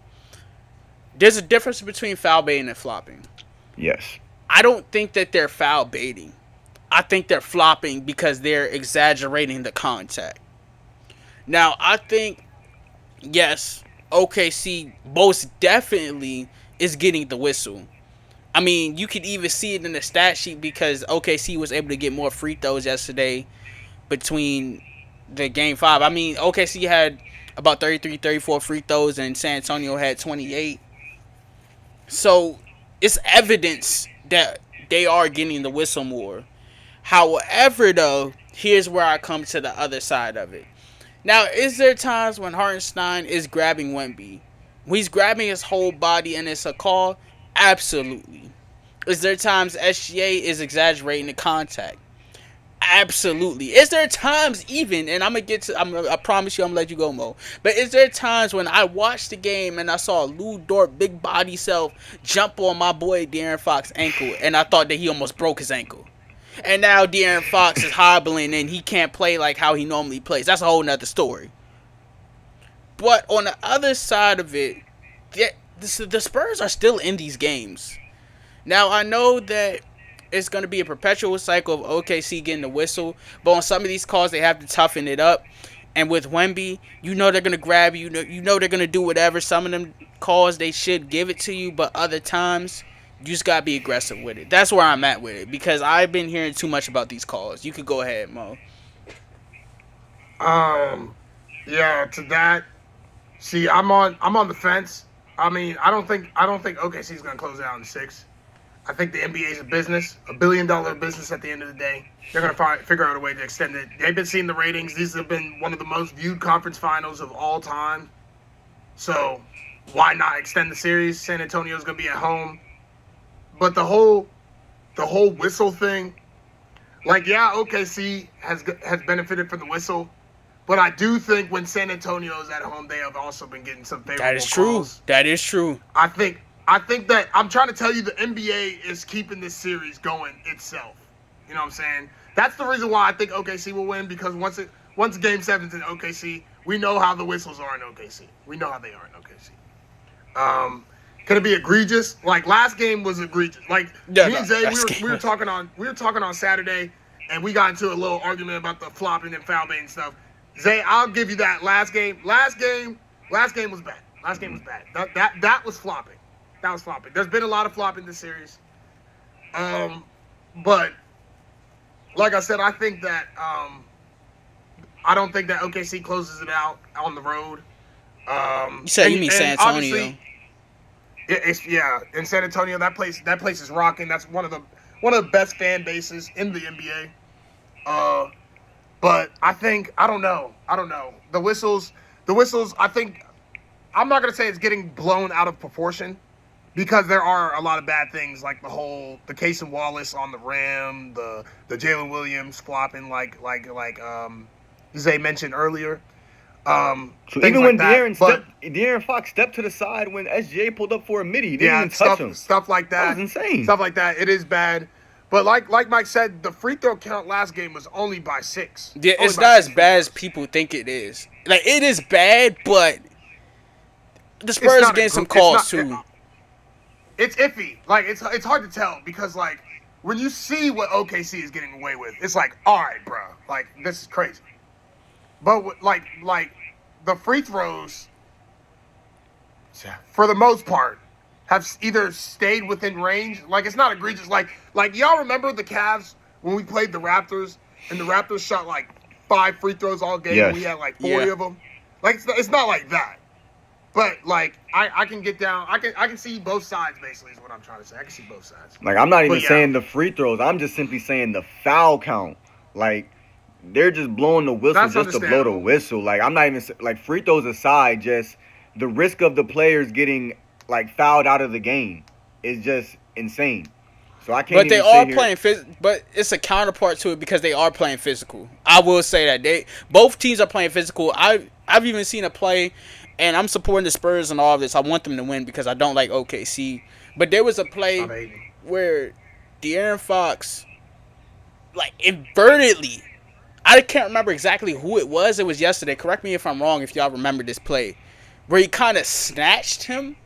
There's a difference between foul baiting and flopping. Yes. I don't think that they're foul baiting. I think they're flopping because they're exaggerating the contact. Now, I think, yes, OKC most definitely is getting the whistle. I mean, you could even see it in the stat sheet because OKC was able to get more free throws yesterday between the game 5. I mean, OKC had about 33, 34 free throws and San Antonio had 28. So, it's evidence that they are getting the whistle more. However, though, here's where I come to the other side of it. Now, is there times when Hartenstein is grabbing Wemby? When he's grabbing his whole body and it's a call? Absolutely. Is there times SGA is exaggerating the contact? Absolutely. Is there times even, and I promise you I'm gonna let you go, Mo. But is there times when I watched the game and I saw Lou Dort big body self jump on my boy De'Aaron Fox's ankle and I thought that he almost broke his ankle? And now De'Aaron Fox is hobbling and he can't play like how he normally plays. That's a whole nother story. But on the other side of it, the Spurs are still in these games. Now, I know that it's going to be a perpetual cycle of OKC getting the whistle, but on some of these calls, they have to toughen it up. And with Wemby, you know they're going to grab you. You know they're going to do whatever. Some of them calls, they should give it to you, but other times, you just got to be aggressive with it. That's where I'm at with it, because I've been hearing too much about these calls. You could go ahead, Mo. Yeah, to that. See, I'm on the fence. I mean, I don't think OKC's gonna close it out in 6. I think the NBA is a business, $1 billion business at the end of the day. They're gonna figure out a way to extend it. They've been seeing the ratings. These have been one of the most viewed conference finals of all time. So why not extend the series? San Antonio's gonna be at home. But the whole whistle thing, like, yeah, OKC has benefited from the whistle. But I do think when San Antonio is at home, they have also been getting some favorable That is true. calls. That is true. I think that I'm trying to tell you the NBA is keeping this series going itself. You know what I'm saying? That's the reason why I think OKC will win, because once Game 7's in OKC, we know how the whistles are in OKC. We know how they are in OKC. Can it be egregious? Like, last game was egregious. Like, me and Zay, we were talking on Saturday, and we got into a little argument about the flopping and foul baiting stuff. Zay, I'll give you that. Last game was bad. Last game was bad. That was flopping. That was flopping. There's been a lot of flopping this series. But like I said, I think that I don't think that OKC closes it out on the road. You mean San Antonio? Yeah, in San Antonio, that place is rocking. That's one of the best fan bases in the NBA. But I don't know. The whistles, I think, I'm not going to say it's getting blown out of proportion, because there are a lot of bad things, like the Cason Wallace on the rim, the Jalen Williams flopping like Zay mentioned earlier. So even when De'Aaron Fox stepped to the side when SGA pulled up for a midi, he didn't even touch him. Stuff like that. That was insane. Stuff like that. It is bad. But like Mike said, the free throw count last game was only by 6. Yeah, it's not as bad as people think it is. Like, it is bad, but the Spurs getting some calls too. It's iffy. Like, it's hard to tell, because, like, when you see what OKC is getting away with, it's like, all right, bro, like, this is crazy. But like the free throws, for the most part, have either stayed within range. Like, it's not egregious. Like y'all remember the Cavs when we played the Raptors, and the Raptors shot like 5 free throws all game, and we had like 40 of them. Like, it's not like that. But like, I can get down. I can see both sides, basically, is what I'm trying to say. I can see both sides. Like, I'm not even saying the free throws. I'm just simply saying the foul count. Like, they're just blowing the whistle just to blow the whistle. Like, I'm not even, like, free throws aside, just the risk of the players getting, like, fouled out of the game is just insane. So I can't. But they are playing but it's a counterpart to it, because they are playing physical. I will say that both teams are playing physical. I've even seen a play, and I'm supporting the Spurs and all of this. I want them to win because I don't like OKC. But there was a play where De'Aaron Fox, like, invertedly, I can't remember exactly who it was. It was yesterday. Correct me if I'm wrong if y'all remember this play, where he kind of snatched him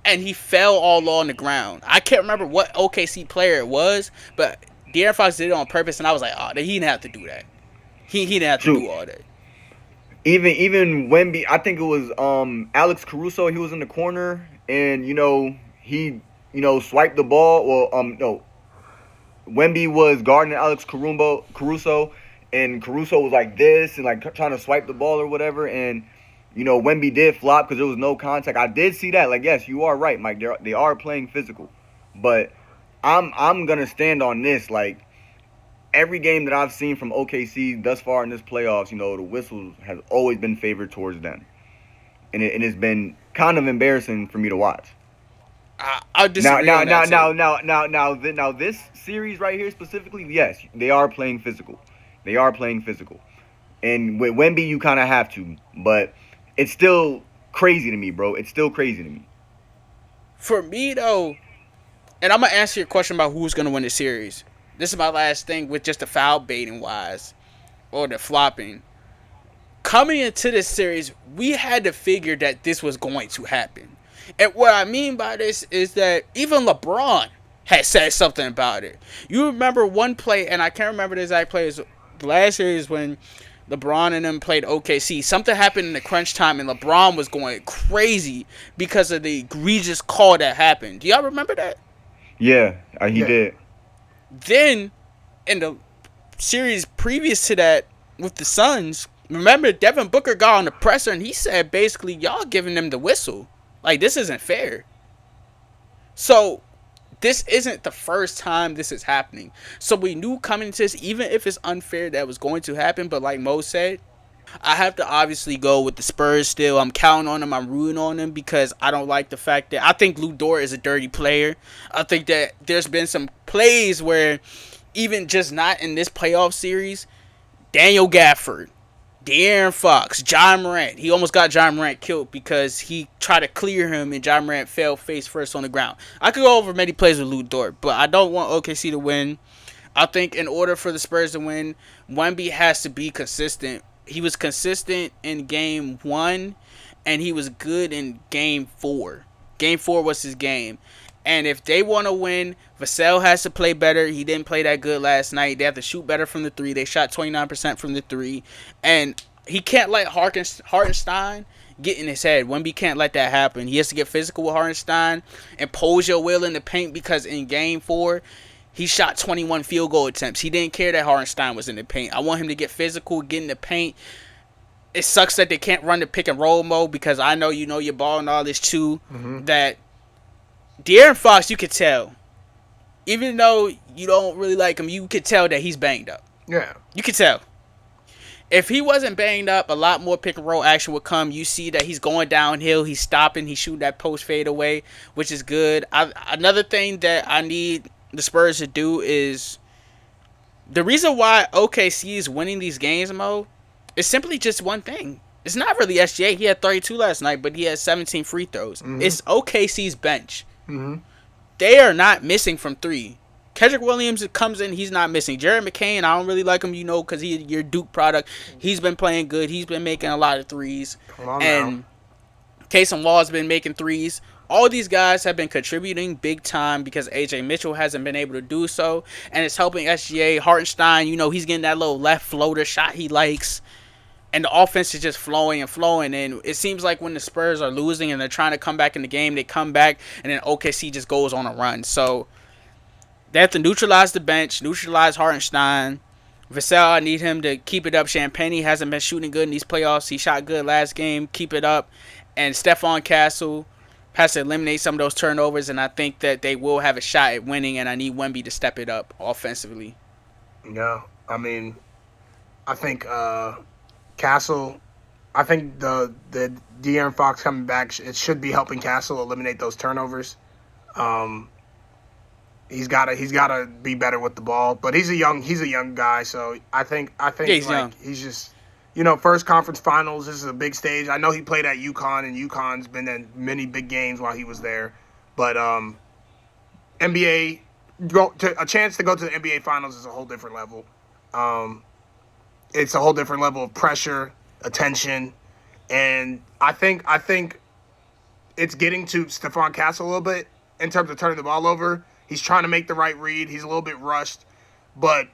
and he fell all on the ground. I can't remember what OKC player it was, but De'Aaron Fox did it on purpose, and I was like, oh, he didn't have to do that. He didn't have to Shoot, do all that. even Wemby, I think it was Alex Caruso. He was in the corner, and he swiped the ball. Well, no, Wemby was guarding Caruso, and Caruso was like this and like trying to swipe the ball or whatever, and Wemby did flop because there was no contact. I did see that. Like, yes, you are right, Mike. They are playing physical, but I'm gonna stand on this. Like, every game that I've seen from OKC thus far in this playoffs, the whistles has always been favored towards them, and it's been kind of embarrassing for me to watch. I disagree on that too. Now, this series right here specifically, yes, they are playing physical. They are playing physical, and with Wemby, you kind of have to, but it's still crazy to me, bro. It's still crazy to me. For me though, and I'm gonna answer your question about who's gonna win the series. This is my last thing with just the foul baiting wise or the flopping. Coming into this series, we had to figure that this was going to happen. And what I mean by this is that even LeBron had said something about it. You remember one play, and I can't remember the exact play, the last series when LeBron and them played OKC. Something happened in the crunch time, and LeBron was going crazy because of the egregious call that happened. Do y'all remember that? Yeah, he did. Then, in the series previous to that with the Suns, remember Devin Booker got on the presser and he said basically, y'all giving them the whistle. Like, this isn't fair. So, this isn't the first time this is happening. So, we knew coming into this, even if it's unfair, that was going to happen. But like Mo said, I have to obviously go with the Spurs still. I'm counting on them. I'm rooting on them because I don't like the fact that I think Lou Dort is a dirty player. I think that there's been some plays where even just not in this playoff series, Daniel Gafford, De'Aaron Fox, John Morant. He almost got John Morant killed because he tried to clear him and John Morant fell face first on the ground. I could go over many plays with Lou Dort, but I don't want OKC to win. I think in order for the Spurs to win, Wemby has to be consistent. He was consistent in game 1, and he was good in game 4. Game 4 was his game. And if they want to win, Vassell has to play better. He didn't play that good last night. They have to shoot better from the 3. They shot 29% from the 3. And he can't let Hartenstein get in his head. Wemby can't let that happen. He has to get physical with Hartenstein, impose your will in the paint, because in game 4, he shot 21 field goal attempts. He didn't care that Hartenstein was in the paint. I want him to get physical, get in the paint. It sucks that they can't run the pick and roll mode because I know you know your ball and all this too. Mm-hmm. That De'Aaron Fox, you could tell, even though you don't really like him, you could tell that he's banged up. Yeah. You could tell. If he wasn't banged up, a lot more pick and roll action would come. You see that he's going downhill, he's stopping, he's shooting that post fade away, which is good. Another thing that I need the Spurs to do is, the reason why OKC is winning these games, Mo, is simply just one thing. It's not really SGA. He had 32 last night, but he had 17 free throws. Mm-hmm. It's OKC's bench. Mm-hmm. They are not missing from 3. Kendrick Williams comes in, he's not missing. Jared McCain, I don't really like him, because he's your Duke product. He's been playing good. He's been making a lot of threes. And Taysom Wall's been making threes. All these guys have been contributing big time because A.J. Mitchell hasn't been able to do so. And it's helping SGA. Hartenstein, he's getting that little left floater shot he likes. And the offense is just flowing and flowing. And it seems like when the Spurs are losing and they're trying to come back in the game, they come back and then OKC just goes on a run. So they have to neutralize the bench, neutralize Hartenstein. Vassell, I need him to keep it up. Champagny hasn't been shooting good in these playoffs. He shot good last game. Keep it up. And Stephon Castle has to eliminate some of those turnovers, and I think that they will have a shot at winning, and I need Wemby to step it up offensively. Yeah, I mean, I think Castle, I think the De'Aaron Fox coming back, it should be helping Castle eliminate those turnovers. He's gotta be better with the ball, but he's a young guy, so I think he's just, first conference finals. This is a big stage. I know he played at UConn, and UConn's been in many big games while he was there, but NBA, a chance to go to the NBA finals is a whole different level. It's a whole different level of pressure, attention, and I think it's getting to Stephon Castle a little bit in terms of turning the ball over. He's trying to make the right read. He's a little bit rushed, but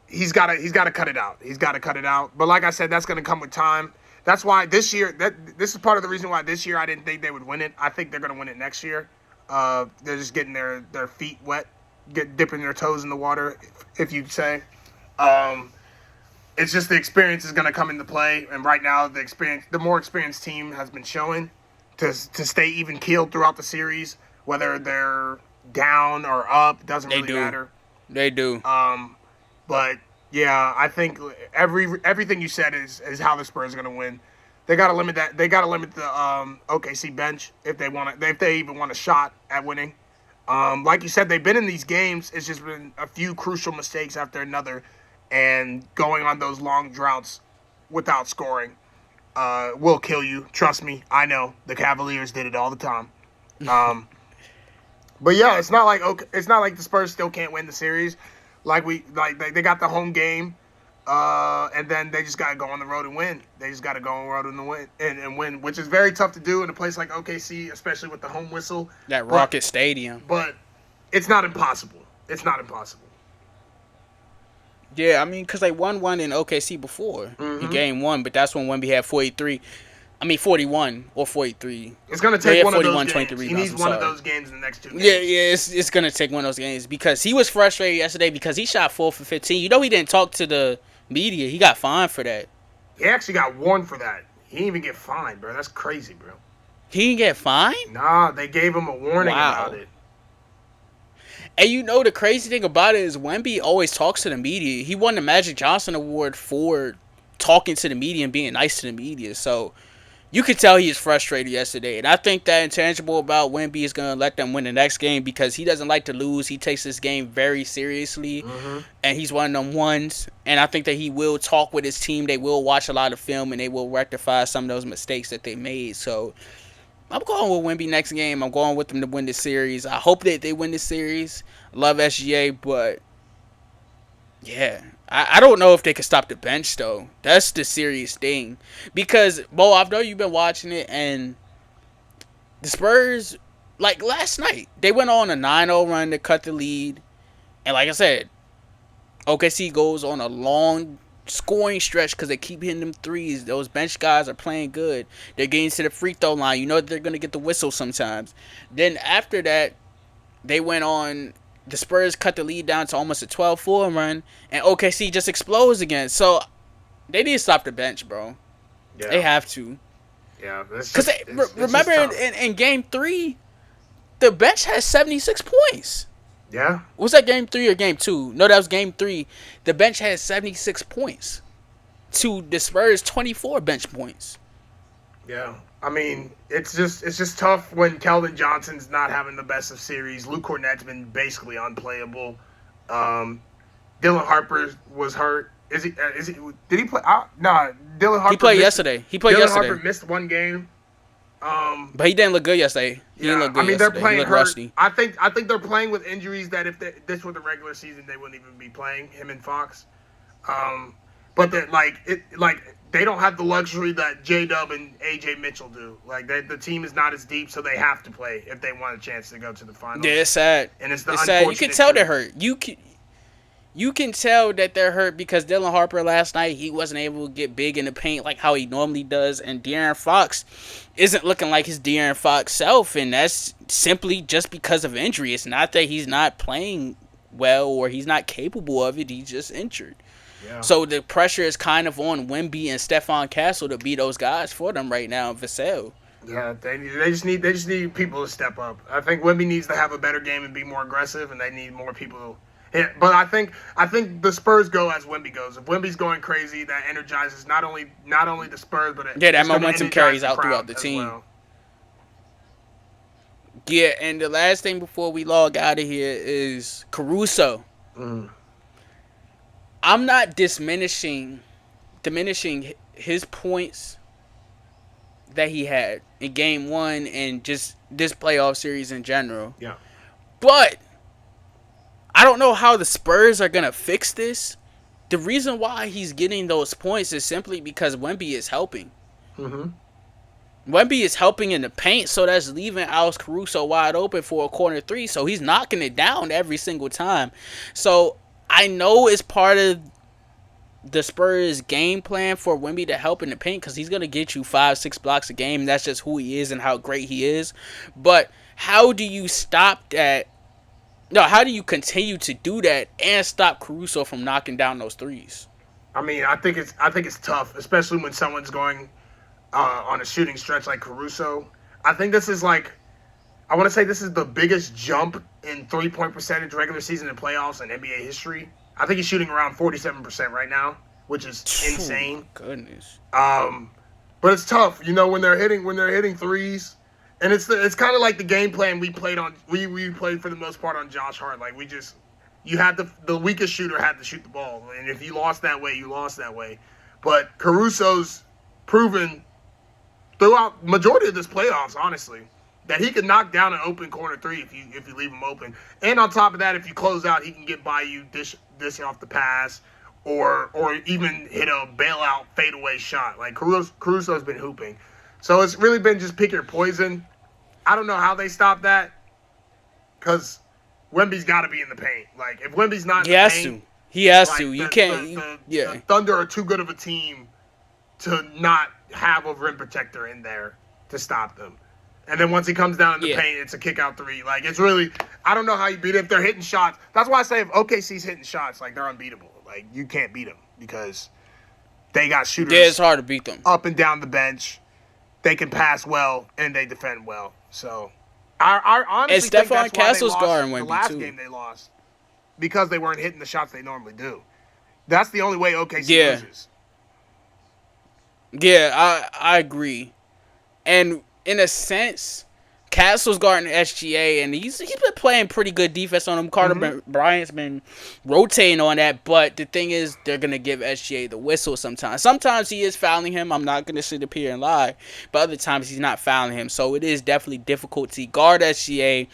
he's got to cut it out. He's got to cut it out. But like I said, that's going to come with time. That's why this year, this is part of the reason why this year I didn't think they would win it. I think they're going to win it next year. They're just getting their feet wet, dipping their toes in the water, if you'd say. It's just the experience is going to come into play, and right now the more experienced team has been showing to stay even keeled throughout the series, whether they're down or up, doesn't really matter. They do. But yeah, I think everything you said is how the Spurs are going to win. They got to limit that. They got to limit the OKC bench if they even want a shot at winning. Like you said, they've been in these games. It's just been a few crucial mistakes after another, and going on those long droughts without scoring will kill you. Trust me, I know. The Cavaliers did it all the time. But yeah, it's not like the Spurs still can't win the series. They got the home game, and then they just got to go on the road and win. They just got to go on the road and win, which is very tough to do in a place like OKC, especially with the home whistle. That Rocket Stadium. But it's not impossible. It's not impossible. Yeah, I mean, because they won one in OKC before in game one, but that's when Wemby had 41 or 43. It's going to take one of those 41, games. He needs one of those games in the next 2 games. Yeah, it's going to take one of those games because he was frustrated yesterday because he shot 4 for 15. You know he didn't talk to the media. He got fined for that. He actually got warned for that. He didn't even get fined, bro. That's crazy, bro. He didn't get fined? Nah, they gave him a warning about it. And you know the crazy thing about it is Wemby always talks to the media. He won the Magic Johnson Award for talking to the media and being nice to the media. So you could tell he was frustrated yesterday. And I think that intangible about Wemby is going to let them win the next game because he doesn't like to lose. He takes this game very seriously. And he's one of them ones. And I think that he will talk with his team. They will watch a lot of film and they will rectify some of those mistakes that they made. So I'm going with Wemby next game. I'm going with them to win the series. I hope that they win the series. Love SGA, but yeah. I don't know if they can stop the bench, though. That's the serious thing. Because, Bo, I know you've been watching it, and the Spurs, like last night, they went on a 9-0 run to cut the lead. And like I said, OKC goes on a long scoring stretch because they keep hitting them threes. Those bench guys are playing good. They're getting to the free throw line. You know they're going to get the whistle sometimes. Then after that, they went on. The Spurs cut the lead down to almost a 12-4 run, and OKC just explodes again. So they need to stop the bench, bro. Yeah. They have to. Yeah, because remember in Game 3, the bench had 76 points. Yeah. Was that Game 3 or Game 2? No, that was Game 3. The bench had 76 points to the Spurs 24 bench points. Yeah. I mean, it's just tough when Keldon Johnson's not having the best of series. Luke Kornet's been basically unplayable. Dylan Harper was hurt. Is he? Did he play? Nah, Dylan Harper. He played yesterday. Dylan Harper missed one game. But he didn't look good yesterday. He didn't look good. I mean, they're playing hurt. Rusty. I think they're playing with injuries that if this were the regular season, they wouldn't even be playing him and Fox. But they don't have the luxury that J-Dub and AJ Mitchell do. Like the team is not as deep, so they have to play if they want a chance to go to the finals. Yeah, it's sad. And it's sad. You can tell they're hurt. You can tell that they're hurt because Dylan Harper last night, he wasn't able to get big in the paint like how he normally does, and De'Aaron Fox isn't looking like his De'Aaron Fox self, and that's simply just because of injury. It's not that he's not playing well or he's not capable of it. He's just injured. Yeah. So the pressure is kind of on Wemby and Stephon Castle to be those guys for them right now in Vassell. Yeah, they just need people to step up. I think Wemby needs to have a better game and be more aggressive, and they need more people. But I think the Spurs go as Wemby goes. If Wemby's going crazy, that energizes not only the Spurs, but that momentum carries out throughout the team. Well. Yeah, and the last thing before we log out of here is Caruso. I'm not diminishing his points that he had in Game 1 and just this playoff series in general. Yeah. But I don't know how the Spurs are going to fix this. The reason why he's getting those points is simply because Wemby is helping. Wemby is helping in the paint, so that's leaving Alex Caruso wide open for a corner three. So he's knocking it down every single time. So I know it's part of the Spurs' game plan for Wemby to help in the paint because he's gonna get you 5-6 blocks a game. That's just who he is and how great he is. But how do you stop that? No, how do you continue to do that and stop Caruso from knocking down those threes? I mean, I think it's tough, especially when someone's going on a shooting stretch like Caruso. I think this is like, I want to say this is the biggest jump in 3-point percentage regular season and playoffs in NBA history. I think he's shooting around 47% right now, which is insane. Oh, goodness. But it's tough, when they're hitting threes, and it's kind of like the game plan we played for the most part on Josh Hart. Like you had the weakest shooter had to shoot the ball, and if you lost that way, you lost that way. But Caruso's proven throughout majority of this playoffs, honestly, that he can knock down an open corner three if you leave him open. And on top of that, if you close out, he can get by you, dish off the pass, or even hit a bailout fadeaway shot. Like Caruso's been hooping. So it's really been just pick your poison. I don't know how they stop that, because Wemby's got to be in the paint. Like, if Wemby's not in the paint, he has like, to. You can't. The Thunder are too good of a team to not have a rim protector in there to stop them. And then once he comes down in the paint, it's a kick out three. Like, it's really, I don't know how you beat it if they're hitting shots. That's why I say if OKC's hitting shots, like, they're unbeatable. Like, you can't beat them because they got shooters. Yeah, it's hard to beat them. Up and down the bench. They can pass well and they defend well. So, I honestly and think Stephon that's why Castle's they guarding lost Wemby the last too. game they lost, because they weren't hitting the shots they normally do. That's the only way OKC loses. Yeah, I agree. And in a sense, Castle's guarding SGA, and he's been playing pretty good defense on him. Carter Bryant's been rotating on that, but the thing is, they're going to give SGA the whistle sometimes. Sometimes he is fouling him. I'm not going to sit up here and lie. But other times he's not fouling him. So it is definitely difficult to guard SGA,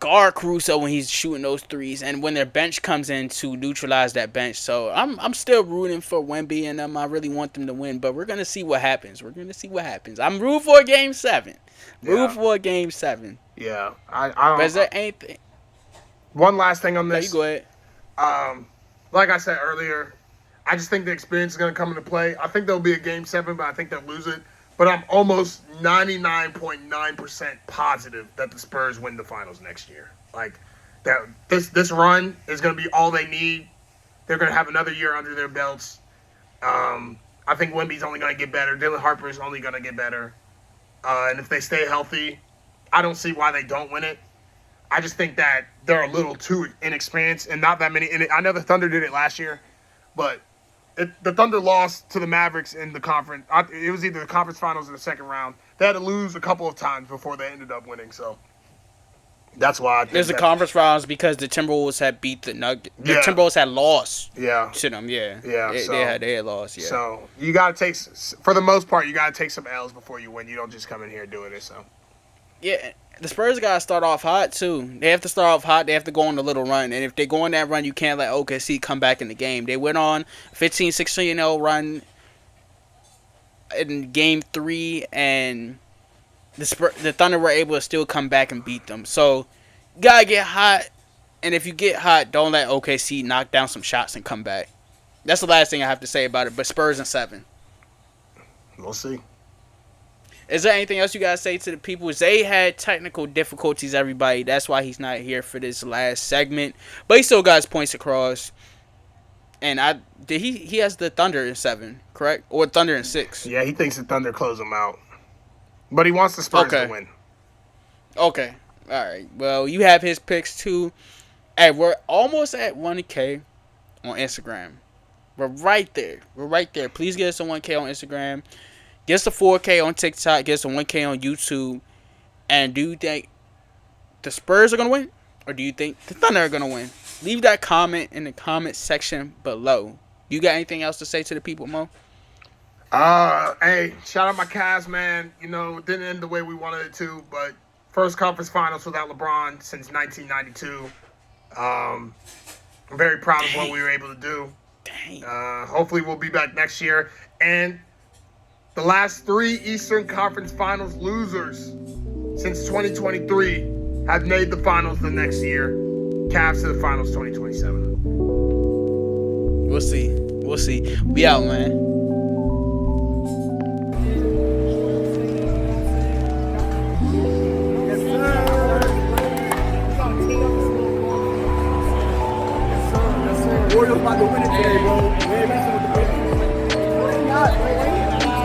guard Caruso when he's shooting those threes, and when their bench comes in to neutralize that bench. So I'm still rooting for Wemby, and I really want them to win, but we're gonna see what happens. I'm rooting for a game 7. Yeah, I don't. But is there anything? One last thing on No, this. you go ahead. Like I said earlier, I just think the experience is going to come into play. I think there'll be a game 7, but I think they'll lose it. But I'm almost 99.9% positive that the Spurs win the finals next year. Like, that this run is going to be all they need. They're going to have another year under their belts. I think Wemby's only going to get better. Dylan Harper's only going to get better. And if they stay healthy, I don't see why they don't win it. I just think that they're a little too inexperienced and not that many. And I know the Thunder did it last year, but the Thunder lost to the Mavericks in the conference. It was either the conference finals or the second round. They had to lose a couple of times before they ended up winning. So that's why I think there's the conference finals because the Timberwolves had beat the Nuggets. The Timberwolves had lost. To them. They had lost. Yeah. So you gotta take, for the most part, you gotta take some L's before you win. You don't just come in here doing it. So. Yeah, the Spurs got to start off hot, too. They have to start off hot. They have to go on a little run. And if they go on that run, you can't let OKC come back in the game. They went on a 15-16-0 run in Game 3, and the Thunder were able to still come back and beat them. So, you got to get hot. And if you get hot, don't let OKC knock down some shots and come back. That's the last thing I have to say about it. But Spurs in 7. We'll see. Is there anything else you guys say to the people? Zay had technical difficulties, everybody. That's why he's not here for this last segment. But he still got his points across. And he has the Thunder in 7, correct? Or Thunder in 6. Yeah, he thinks the Thunder close him out. But he wants the Spurs to win. Okay. All right. Well, you have his picks too. Hey, we're almost at 1K on Instagram. We're right there. Please get us a 1K on Instagram. Get us a 4K on TikTok. Get us a 1K on YouTube. And do you think the Spurs are going to win? Or do you think the Thunder are going to win? Leave that comment in the comment section below. You got anything else to say to the people, Mo? Hey, shout out my Cavs, man. You know, it didn't end the way we wanted it to, but first conference finals without LeBron since 1992. I'm very proud of what we were able to do. Dang. Hopefully we'll be back next year. And The last 3 Eastern Conference Finals losers since 2023 have made the finals the next year. Cavs to the finals 2027. We'll see. We out, man.